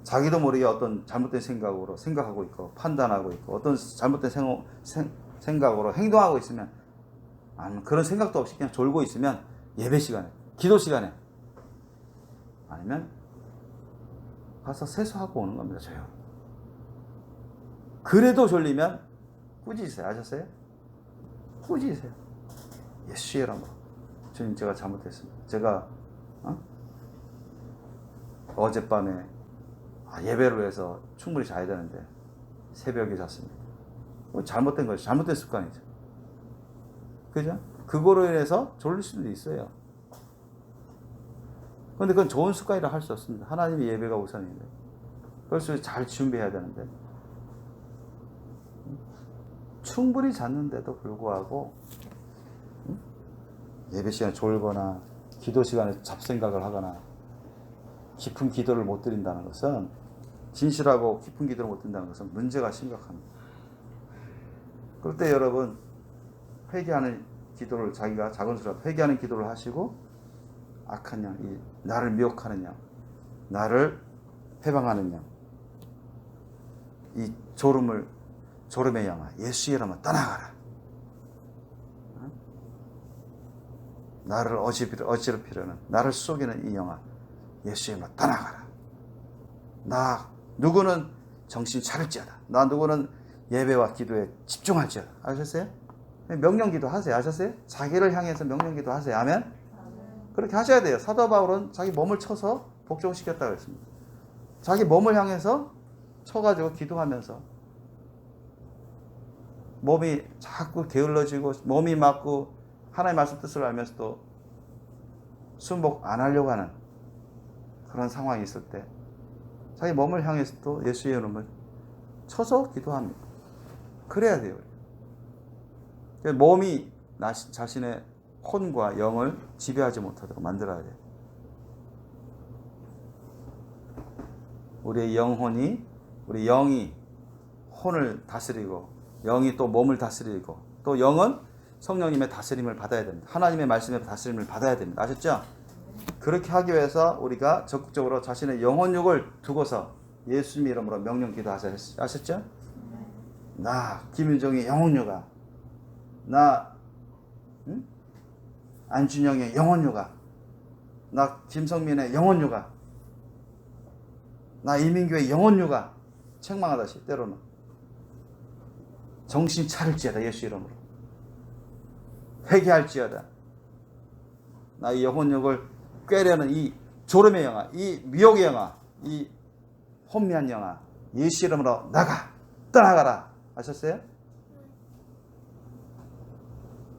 자기도 모르게 어떤 잘못된 생각으로 생각하고 있고 판단하고 있고 어떤 잘못된 생각으로 행동하고 있으면 아니면 그런 생각도 없이 그냥 졸고 있으면 예배 시간에 기도 시간에 아니면 가서 세수하고 오는 겁니다. 저요. 그래도 졸리면 꾸짖으세요. 아셨어요? 꾸짖으세요. 예수의 이름으로 주님 제가 잘못했습니다. 제가 어젯밤에 예배를 위해서 충분히 자야 되는데 새벽에 잤습니다. 잘못된 거죠. 잘못된 습관이죠. 그죠? 그거로 인해서 졸릴 수도 있어요. 그런데 그건 좋은 습관이라 할 수 없습니다. 하나님의 예배가 우선인데. 그래서 잘 준비해야 되는데. 충분히 잤는데도 불구하고 예배 시간에 졸거나 기도 시간에 잡생각을 하거나 깊은 기도를 못 드린다는 것은, 진실하고 깊은 기도를 못 드린다는 것은 문제가 심각합니다. 그럴 때 여러분, 회개하는 기도를, 자기가 작은 수라도 회개하는 기도를 하시고, 악한 영, 이 나를 미혹하는 영, 나를 해방하는 영, 이 졸음의 영아, 예수의 이름으로 떠나가라. 나를 어지럽히려는, 나를 속이는 이 영아, 예수의 이름으로 떠나가라. 나 누구는 정신 차릴지어다. 나 누구는 예배와 기도에 집중할지어다. 아셨어요? 명령기도 하세요. 아셨어요? 자기를 향해서 명령기도 하세요. 아멘? 그렇게 하셔야 돼요. 사도 바울은 자기 몸을 쳐서 복종시켰다고 했습니다. 자기 몸을 향해서 쳐가지고 기도하면서 몸이 자꾸 게을러지고 몸이 맞고 하나님의 말씀 뜻을 알면서도 순복 안 하려고 하는 그런 상황이 있을 때 자기 몸을 향해서도 예수의 이름을 쳐서 기도합니다. 그래야 돼요. 몸이 자신의 혼과 영을 지배하지 못하도록 만들어야 돼요. 우리의 영혼이, 우리 영이 혼을 다스리고, 영이 또 몸을 다스리고, 또 영은 성령님의 다스림을 받아야 됩니다. 하나님의 말씀의 다스림을 받아야 됩니다. 아셨죠? 그렇게 하기 위해서 우리가 적극적으로 자신의 영혼육을 두고서 예수님의 이름으로 명령 기도하세요. 아셨죠? 나 김윤정의 영혼육아, 나 안준영의 영혼육아, 나 김성민의 영혼육아, 나 이민규의 영혼육아, 책망하다시 때로는 정신 차릴지어다. 예수 이름으로 회개할지어다. 나 이 영혼육을 꾀려는 이 졸음의 영아, 이 미혹의 영아, 이 혼미한 영아, 예수 이름으로 떠나가라. 아셨어요?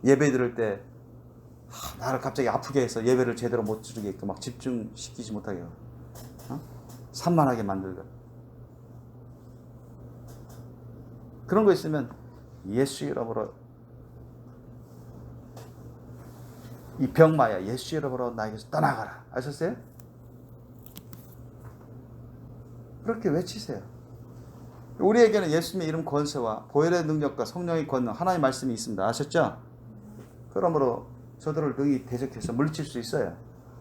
예배 드릴 때 나를 갑자기 아프게 해서 예배를 제대로 못 드리게끔 막 집중시키지 못하게 산만하게 만들고, 그런 거 있으면 예수 이름으로, 이 병마야 예수 이름으로 나에게서 떠나가라. 아셨어요? 그렇게 외치세요. 우리에게는 예수님의 이름 권세와 보혈의 능력과 성령의 권능, 하나님의 말씀이 있습니다. 아셨죠? 그러므로 저들을 능히 대적해서 물리칠 수 있어요.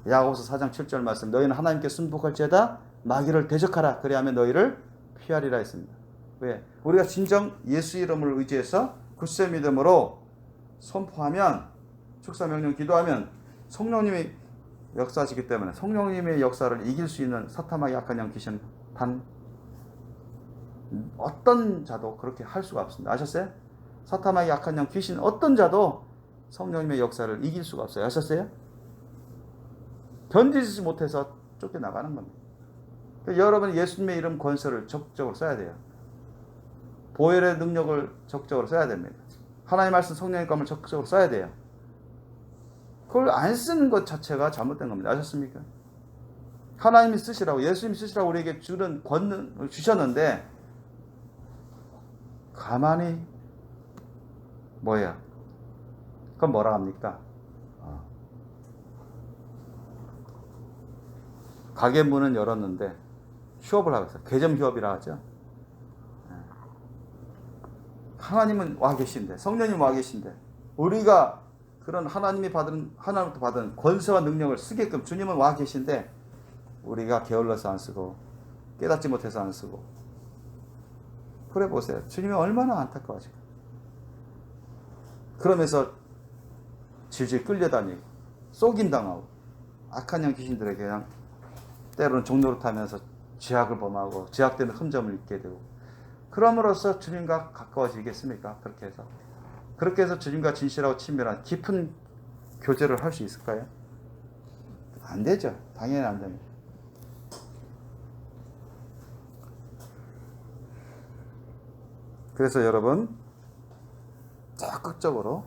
야고보서 4장 7절 말씀, 너희는 하나님께 순복할지어다 마귀를 대적하라. 그리하면 너희를 피하리라 했습니다. 왜? 우리가 진정 예수 이름을 의지해서 굳세 믿음으로 선포하면, 축사명령 기도하면 성령님이 역사하시기 때문에 성령님의 역사를 이길 수 있는 사탄마귀 악한 영 귀신 단 어떤 자도 그렇게 할 수가 없습니다. 아셨어요? 사탄마귀 악한 영 귀신 어떤 자도 성령님의 역사를 이길 수가 없어요. 아셨어요? 견디지 못해서 쫓겨나가는 겁니다. 여러분 예수님의 이름 권세를 적극적으로 써야 돼요. 보혈의 능력을 적극적으로 써야 됩니다. 하나님의 말씀 성령의 검을 적극적으로 써야 돼요. 그걸 안 쓰는 것 자체가 잘못된 겁니다. 아셨습니까? 하나님이 쓰시라고, 예수님이 쓰시라고 우리에게 주는 권능을 주셨는데 가만히 그럼 뭐라 합니까? 가게 문은 열었는데 휴업을 하고 있어요. 개점 휴업이라 하죠. 하나님은 와 계신데, 성령님 와 계신데, 우리가 그런 하나님부터 받은 권세와 능력을 쓰게끔 주님은 와 계신데 우리가 게을러서 안 쓰고 깨닫지 못해서 안 쓰고, 그래 보세요. 주님이 얼마나 안타까워지고, 그러면서 질질 끌려다니고 속임당하고 악한 영 귀신들에게 그냥 때로는 종노릇하면서 죄악을 범하고 죄악되는 흠점을 잊게 되고, 그럼으로써 주님과 가까워지겠습니까? 그렇게 해서 주님과 진실하고 친밀한 깊은 교제를 할 수 있을까요? 안 되죠. 당연히 안 됩니다. 그래서 여러분 적극적으로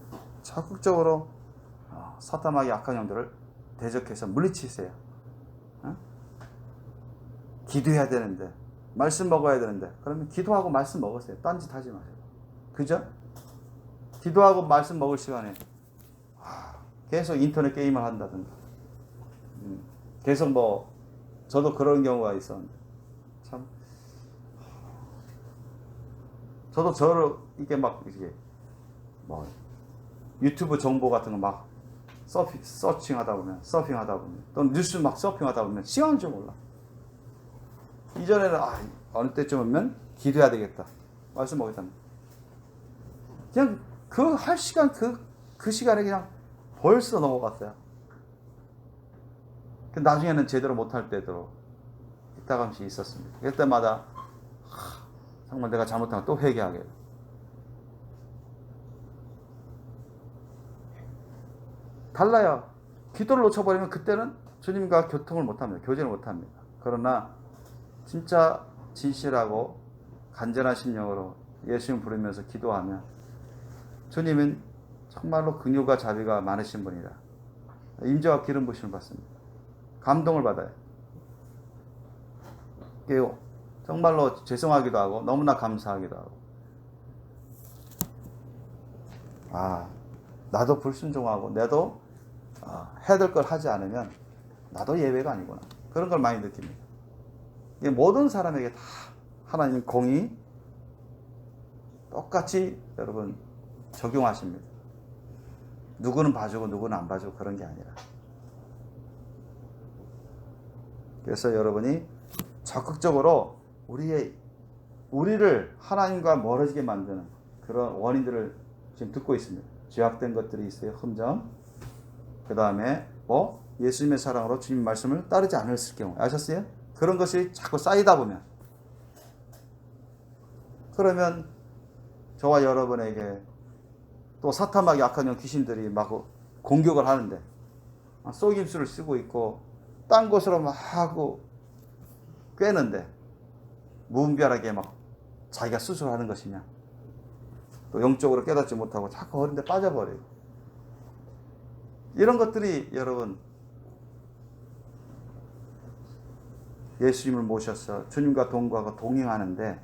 사탄마귀 악한 영들을 대적해서 물리치세요. 어? 기도해야 되는데, 말씀 먹어야 되는데, 그러면 기도하고 말씀 먹으세요. 딴짓 하지 마세요. 그죠? 기도하고 말씀 먹을 시간에 계속 인터넷 게임을 한다든가, 계속 저도 그런 경우가 있었는데, 참, 저도 이게 유튜브 정보 같은 거 막 서핑하다 보면, 또 뉴스 막 서핑하다 보면 시간 좀 몰라. 이전에는 어느 때쯤 오면 기도해야 되겠다, 말씀 먹겠다, 그냥 그 할 시간 그 시간에 그냥 벌써 넘어갔어요. 나중에는 제대로 못할 때도 이따금씩 있었습니다. 그때마다 정말 내가 잘못한 거 또 회개하게. 달라요. 기도를 놓쳐버리면 그때는 주님과 교통을 못합니다. 교제를 못합니다. 그러나 진짜 진실하고 간절한 심령으로 예수님 부르면서 기도하면 주님은 정말로 긍휼과 자비가 많으신 분이라 임재와 기름 부심을 받습니다. 감동을 받아요. 그리고 정말로 죄송하기도 하고 너무나 감사하기도 하고, 나도 불순종하고 나도 해야 될 걸 하지 않으면 나도 예외가 아니구나, 그런 걸 많이 느낍니다. 모든 사람에게 다 하나님 공이 똑같이 여러분 적용하십니다. 누구는 봐주고 누구는 안 봐주고 그런 게 아니라. 그래서 여러분이 적극적으로 우리를 하나님과 멀어지게 만드는 그런 원인들을 지금 듣고 있습니다. 죄악된 것들이 있어요. 흠정. 그 다음에 예수님의 사랑으로 주님 말씀을 따르지 않았을 경우, 아셨어요? 그런 것이 자꾸 쌓이다 보면, 그러면 저와 여러분에게 또 사탄마귀 악한 영 귀신들이 막 공격을 하는데, 속임수를 쓰고 있고 딴 곳으로 막 하고 꿰는데 무분별하게 막 자기가 스스로 하는 것이냐, 또 영적으로 깨닫지 못하고 자꾸 어린데 빠져버려요. 이런 것들이 여러분 예수님을 모셔서 주님과 동거하고 동행하는데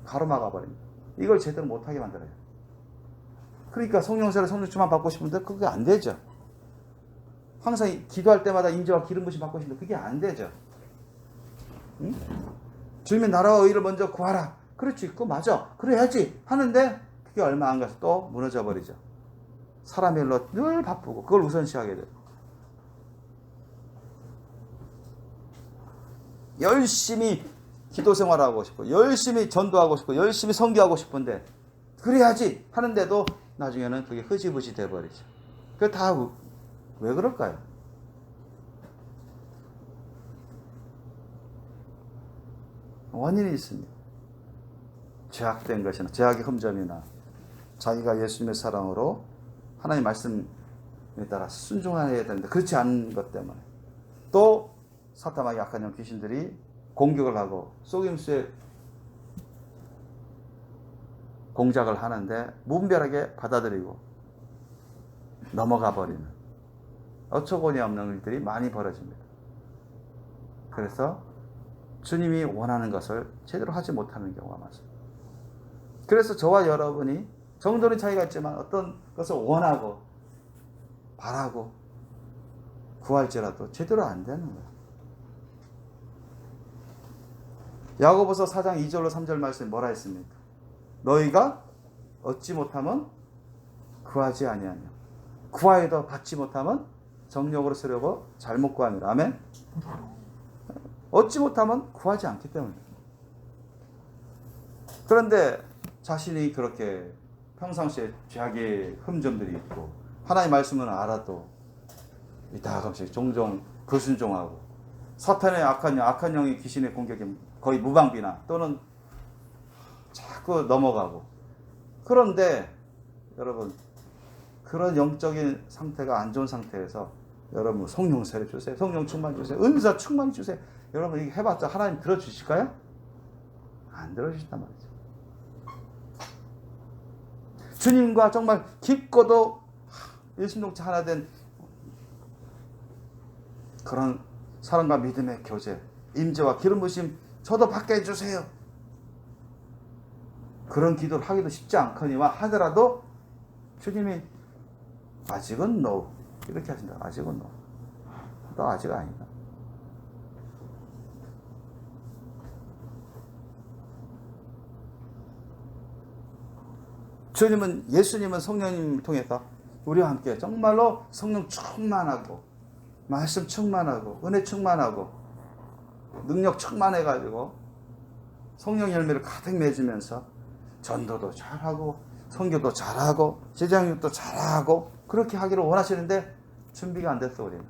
가로막아 버립니다. 이걸 제대로 못하게 만들어요. 그러니까 성령세례 성령주만 받고 싶은데 그게 안 되죠. 항상 기도할 때마다 임재와 기름 부심 받고 싶은데 그게 안 되죠. 응? 주님의 나라와 의를 먼저 구하라. 그렇지, 그거 맞아, 그래야지 하는데 그게 얼마 안 가서 또 무너져 버리죠. 사람의 일로 늘 바쁘고 그걸 우선시하게 돼요. 열심히 기도 생활하고 싶고 열심히 전도하고 싶고 열심히 선교하고 싶은데 그래야지 하는데도 나중에는 그게 흐지부지 돼버리죠. 그게 다 왜 그럴까요? 원인이 있습니다. 죄악된 것이나 죄악의 흠점이나 자기가 예수님의 사랑으로 하나님의 말씀에 따라 순종해야 되는데 그렇지 않은 것 때문에, 또 사탄마귀 악한 영 귀신들이 공격을 하고 속임수에 공작을 하는데 무분별하게 받아들이고 넘어가 버리는 어처구니 없는 일들이 많이 벌어집니다. 그래서 주님이 원하는 것을 제대로 하지 못하는 경우가 많습니다. 그래서 저와 여러분이 정도는 차이가 있지만 어떤 것을 원하고 바라고 구할지라도 제대로 안 되는 거예요. 야고보서 4장 2절로 3절 말씀에 뭐라 했습니까? 너희가 얻지 못하면 구하지 아니하며 구하여도 받지 못하면 정욕으로 쓰려고 잘못 구하니라. 아멘. 얻지 못하면 구하지 않기 때문에. 그런데 자신이 그렇게 평상시에 죄악의 흠점들이 있고 하나님의 말씀은 알아도 이따가씩 종종 불순종하고 사탄의 악한 영의 귀신의 공격에 거의 무방비나 또는 자꾸 넘어가고, 그런데 여러분 그런 영적인 상태가 안 좋은 상태에서 여러분 성령 세례 주세요. 성령 충만 주세요. 은사 충만 주세요. 여러분 이거 해봤자 하나님 들어주실까요? 안 들어주신단 말이죠. 주님과 정말 깊고도 일심동체 하나 된 그런 사랑과 믿음의 교제, 임재와 기름 부으심 저도 받게 해주세요. 그런 기도를 하기도 쉽지 않거니와 하더라도 주님이 아직은 no 이렇게 하신다. 아직은 no. 너 아직 아니다. 예수님은 성령님을 통해서 우리와 함께 정말로 성령 충만하고 말씀 충만하고 은혜 충만하고 능력 충만해가지고 성령 열매를 가득 맺으면서 전도도 잘하고 선교도 잘하고 제자교육도 잘하고 그렇게 하기를 원하시는데 준비가 안 됐어 우리는.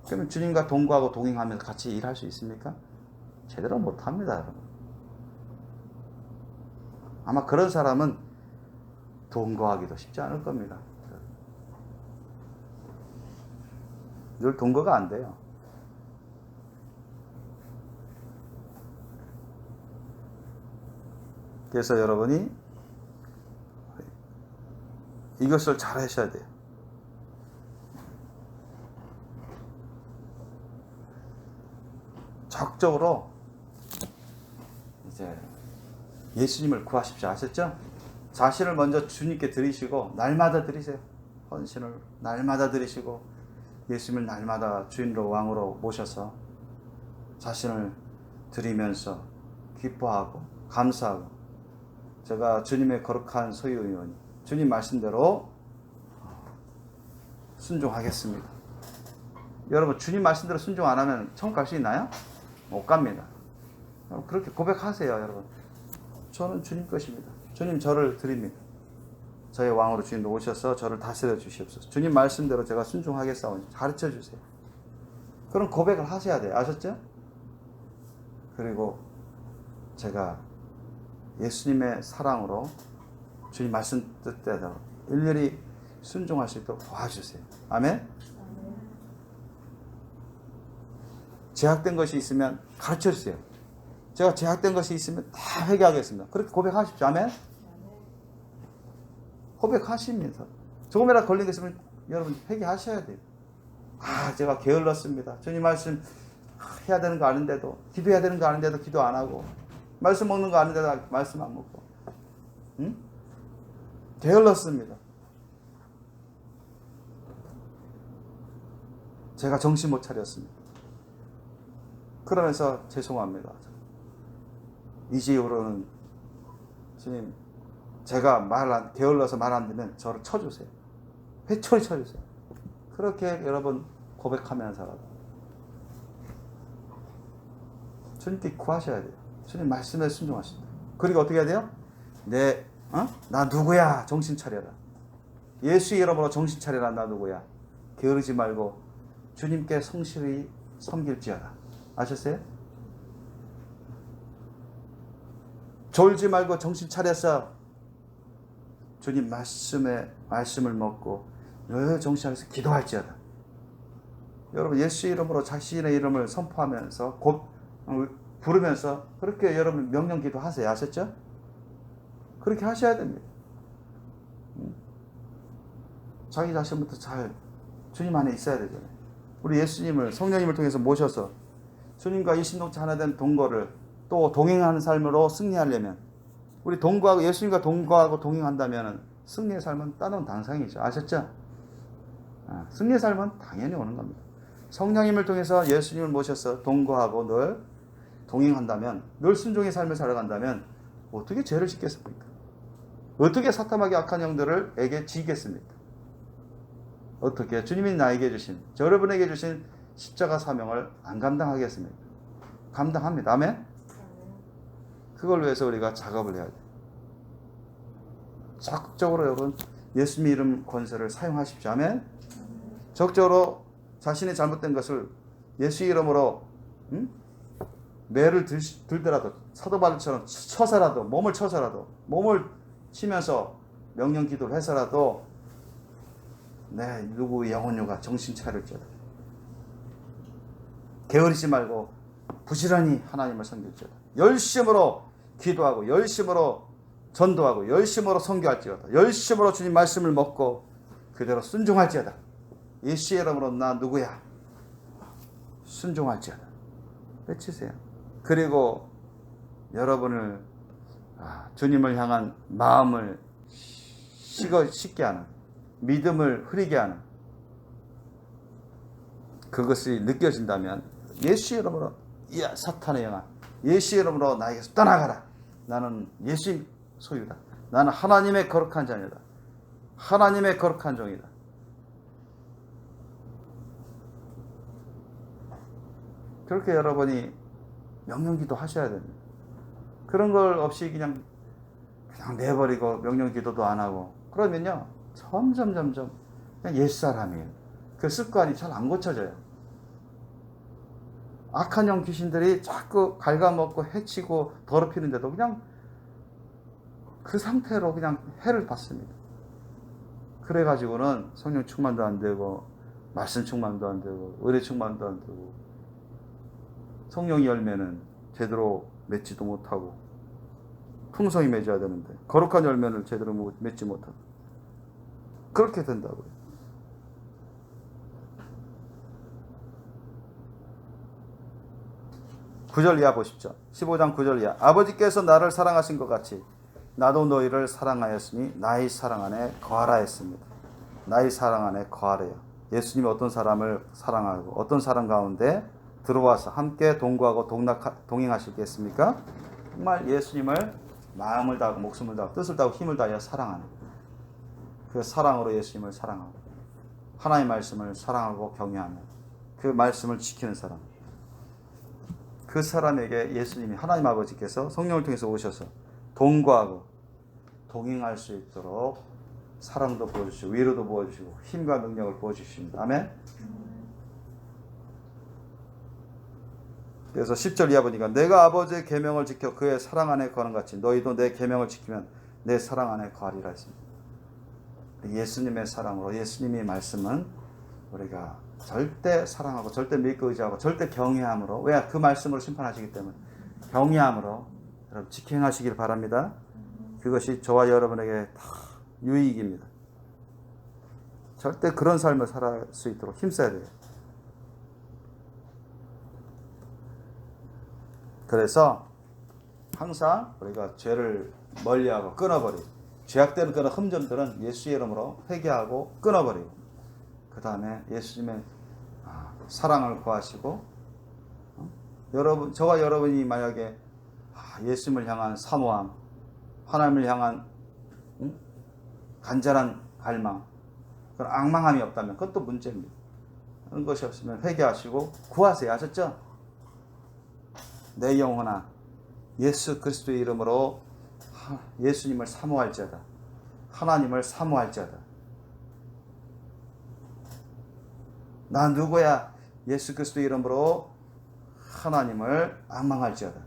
그러면 주님과 동거하고 동행하면서 같이 일할 수 있습니까? 제대로 못합니다 여러분. 아마 그런 사람은 동거하기도 쉽지 않을 겁니다. 늘 동거가 안 돼요. 그래서 여러분이 이것을 잘 하셔야 돼요. 적극적으로 이제 예수님을 구하십시오. 아셨죠? 자신을 먼저 주님께 드리시고 날마다 드리세요. 헌신을 날마다 드리시고 예수님을 날마다 주인으로 왕으로 모셔서 자신을 드리면서 기뻐하고 감사하고 제가 주님의 거룩한 소유의원이 주님 말씀대로 순종하겠습니다. 여러분 주님 말씀대로 순종 안 하면 천국 갈 수 있나요? 못 갑니다. 그렇게 고백하세요. 여러분 저는 주님 것입니다. 주님 저를 드립니다. 저의 왕으로 주님도 오셔서 저를 다스려 주시옵소서. 주님 말씀대로 제가 순종하겠사오니 가르쳐 주세요. 그런 고백을 하셔야 돼요. 아셨죠? 그리고 제가 예수님의 사랑으로 주님 말씀 뜻대로 일일이 순종할 수 있도록 도와주세요. 아멘? 제약된 것이 있으면 가르쳐 주세요. 제가 제약된 것이 있으면 다 회개하겠습니다. 그렇게 고백하십시오. 아멘? 고백하시면서 조금이라도 걸린 게 있으면 여러분 회개하셔야 돼요. 제가 게을렀습니다. 주님 말씀 해야 되는 거 아는데도 기도해야 되는 거 아는데도 기도 안 하고 말씀 먹는 거 아는데도 말씀 안 먹고 게을렀습니다. 제가 정신 못 차렸습니다. 그러면서 죄송합니다. 이제 이후로는 주님 제가 게을러서 말 안 되면 저를 쳐주세요. 회초리 쳐주세요. 그렇게 여러분 고백하면서라도 주님께 구하셔야 돼요. 주님 말씀에 순종하신다. 그리고 어떻게 해야 돼요? 나 누구야? 정신 차려라. 예수 이름으로 정신 차려라. 나 누구야? 게으르지 말고 주님께 성실히 섬길지어다. 아셨어요? 졸지 말고 정신 차려서 주님 말씀을 먹고 정신 차려서 기도할지어다. 여러분 예수 이름으로 자신의 이름을 선포하면서 곧 부르면서 그렇게 여러분 명령 기도하세요. 아셨죠? 그렇게 하셔야 됩니다. 자기 자신부터 잘 주님 안에 있어야 되잖아요. 우리 예수님을 성령님을 통해서 모셔서 주님과 일심동체 하나 된 동거를 또 동행하는 삶으로 승리하려면 우리 예수님과 동거하고 동행한다면 승리의 삶은 따놓은 당상이죠. 아셨죠? 승리의 삶은 당연히 오는 겁니다. 성령님을 통해서 예수님을 모셔서 동거하고 늘 동행한다면 늘 순종의 삶을 살아간다면 어떻게 죄를 짓겠습니까? 어떻게 사탐하게 악한 영들에게 지겠습니까? 어떻게 주님이 나에게 주신 여러분에게 주신 십자가 사명을 안 감당하겠습니까? 감당합니다. 아멘? 그걸 위해서 우리가 작업을 해야 돼요. 적극적으로 여러분 예수님 이름 권세를 사용하십시오. 아멘? 적극적으로 자신의 잘못된 것을 예수 이름으로 매를 들더라도 사도 바울처럼 쳐서라도 몸을 치면서 명령 기도를 해서라도 내 누구의 영혼유가 정신 차릴지어다. 게으르지 말고 부지런히 하나님을 섬길지어다. 열심으로 기도하고 열심으로 전도하고 열심으로 선교할지어다. 열심으로 주님 말씀을 먹고 그대로 순종할지어다. 예수의 이름으로 나 누구야? 순종할지어다. 외치세요. 그리고 여러분을 주님을 향한 마음을 식게 하는, 믿음을 흐리게 하는 그것이 느껴진다면 예수의 이름으로 야 사탄의 영아, 예수의 이름으로 나에게서 떠나가라. 나는 예수의 소유다. 나는 하나님의 거룩한 자녀다. 하나님의 거룩한 종이다. 그렇게 여러분이 명령기도 하셔야 됩니다. 그런 걸 없이 그냥 내버리고 명령기도도 안 하고 그러면요 점점 그냥 옛사람이에요. 그 습관이 잘 안 고쳐져요. 악한 영 귀신들이 자꾸 갉아먹고 해치고 더럽히는데도 그냥 그 상태로 그냥 해를 받습니다. 그래가지고는 성령 충만도 안 되고 말씀 충만도 안 되고 의뢰 충만도 안 되고 성령의 열매는 제대로 맺지도 못하고 풍성히 맺어야 되는데 거룩한 열매를 제대로 맺지 못하고 그렇게 된다고요. (9절) 이하 보십시오. 15장 9절 이하. 아버지께서 나를 사랑하신 것 같이 나도 너희를 사랑하였으니 나의 사랑 안에 거하라 했습니다. 나의 사랑 안에 거하래요. 예수님이 어떤 사람을 사랑하고 어떤 사람 가운데 들어와서 함께 동거하고 동행하시겠습니까? 정말 예수님을 마음을 다하고 목숨을 다하고 뜻을 다하고 힘을 다하여 사랑하는 그 사랑으로 예수님을 사랑하고 하나님의 말씀을 사랑하고 경외하며 그 말씀을 지키는 사람, 그 사람에게 예수님이 하나님 아버지께서 성령을 통해서 오셔서 동거하고 동행할 수 있도록 사랑도 부어주시고 위로도 부어주시고 힘과 능력을 부어주십니다. 아멘. 그래서 10절 이하 보니까 내가 아버지의 계명을 지켜 그의 사랑 안에 거하는 같이 너희도 내 계명을 지키면 내 사랑 안에 거하리라 했습니다. 예수님의 사랑으로 예수님의 말씀은 우리가 절대 사랑하고 절대 믿고 의지하고 절대 경외함으로, 왜? 그 말씀으로 심판하시기 때문에 경외함으로 여러분 직행하시길 바랍니다. 그것이 저와 여러분에게 다 유익입니다. 절대 그런 삶을 살아갈 수 있도록 힘써야 돼요. 그래서 항상 우리가 죄를 멀리하고 끊어버리고 죄악되는 그런 흠점들은 예수의 이름으로 회개하고 끊어버리고 그 다음에 예수님의 사랑을 구하시고 여러분, 저와 여러분이 만약에 예수님을 향한 사모함, 하나님을 향한 간절한 갈망, 그런 앙망함이 없다면 그것도 문제입니다. 그런 것이 없으면 회개하시고 구하세요. 아셨죠? 내 영혼아 예수 그리스도의 이름으로 예수님을 사모할지어다. 하나님을 사모할지어다. 나 누구야? 예수 그리스도의 이름으로 하나님을 앙망할지어다.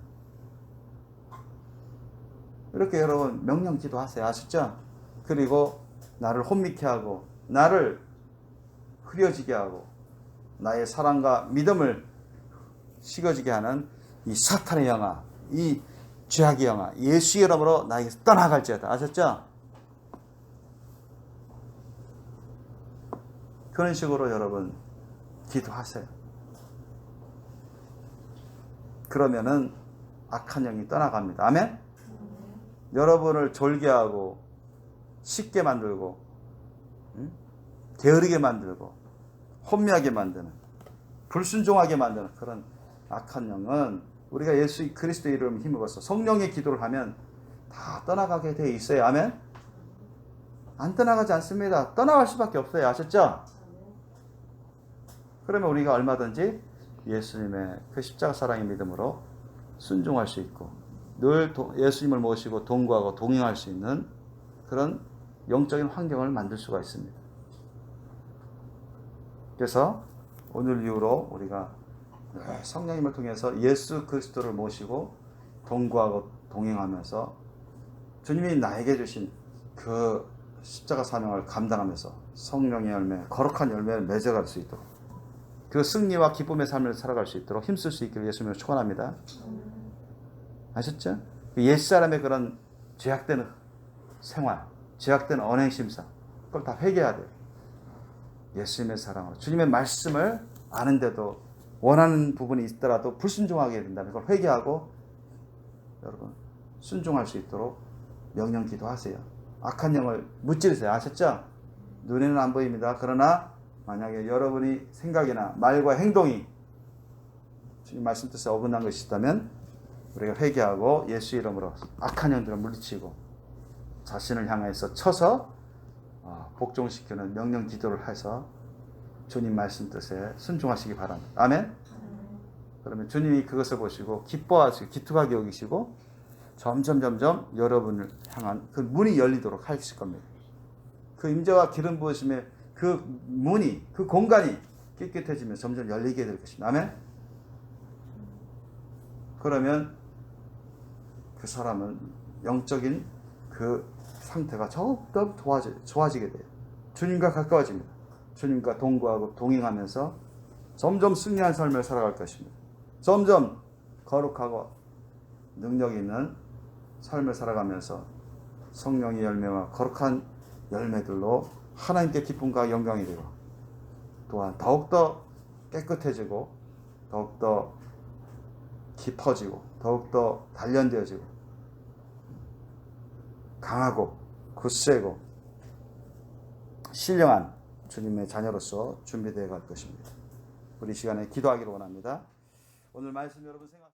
이렇게 여러분 명령 기도하세요. 아셨죠? 그리고 나를 혼미케 하고 나를 흐려지게 하고 나의 사랑과 믿음을 식어지게 하는 이 사탄의 영아, 이 죄악의 영아, 예수의 이름으로 나에게서 떠나갈지어다. 아셨죠? 그런 식으로 여러분 기도하세요. 그러면은 악한 영이 떠나갑니다. 아멘? 여러분을 졸게 하고 쉽게 만들고 게으르게 만들고 혼미하게 만드는 불순종하게 만드는 그런 악한 영은 우리가 예수 그리스도의 이름을 힘입어서 성령의 기도를 하면 다 떠나가게 돼 있어요. 아멘? 안 떠나가지 않습니다. 떠나갈 수밖에 없어요. 아셨죠? 그러면 우리가 얼마든지 예수님의 그 십자가 사랑의 믿음으로 순종할 수 있고 늘 예수님을 모시고 동거하고 동행할 수 있는 그런 영적인 환경을 만들 수가 있습니다. 그래서 오늘 이후로 우리가 성령님을 통해서 예수 그리스도를 모시고 동거하고 동행하면서 주님이 나에게 주신 그 십자가 사명을 감당하면서 성령의 열매, 거룩한 열매를 맺어갈 수 있도록 그 승리와 기쁨의 삶을 살아갈 수 있도록 힘쓸 수 있기를 예수님을 축원합니다. 아셨죠? 옛사람의 그런 죄악된 생활, 죄악된 언행심사 그걸 다 회개해야 돼요. 예수님의 사랑으로 주님의 말씀을 아는데도 원하는 부분이 있더라도 불순종하게 된다면 그걸 회개하고 여러분 순종할 수 있도록 명령 기도하세요. 악한 영을 무찌르세요. 아셨죠? 눈에는 안 보입니다. 그러나 만약에 여러분이 생각이나 말과 행동이 주님 말씀 뜻에 어긋난 것이 있다면 우리가 회개하고 예수 이름으로 악한 영들을 물리치고 자신을 향해서 쳐서 복종시키는 명령 기도를 해서 주님 말씀 뜻에 순종하시기 바랍니다. 아멘? 그러면 주님이 그것을 보시고 기뻐하시고 기특하게 여기시고 점점 여러분을 향한 그 문이 열리도록 하실 겁니다. 그 임재와 기름 부으심에 그 문이, 그 공간이 깨끗해지면 점점 열리게 될 것입니다. 아멘? 그러면 그 사람은 영적인 그 상태가 더욱더 좋아지게 돼요. 주님과 가까워집니다. 주님과 동거하고 동행하면서 점점 승리한 삶을 살아갈 것입니다. 점점 거룩하고 능력 있는 삶을 살아가면서 성령의 열매와 거룩한 열매들로 하나님께 기쁨과 영광이 되고 또한 더욱더 깨끗해지고 더욱더 깊어지고 더욱더 단련되어지고 강하고 굳세고 신령한 주님의 자녀로서 준비되어 갈 것입니다. 우리 시간에 기도하기를 원합니다. 오늘 말씀 여러분 생각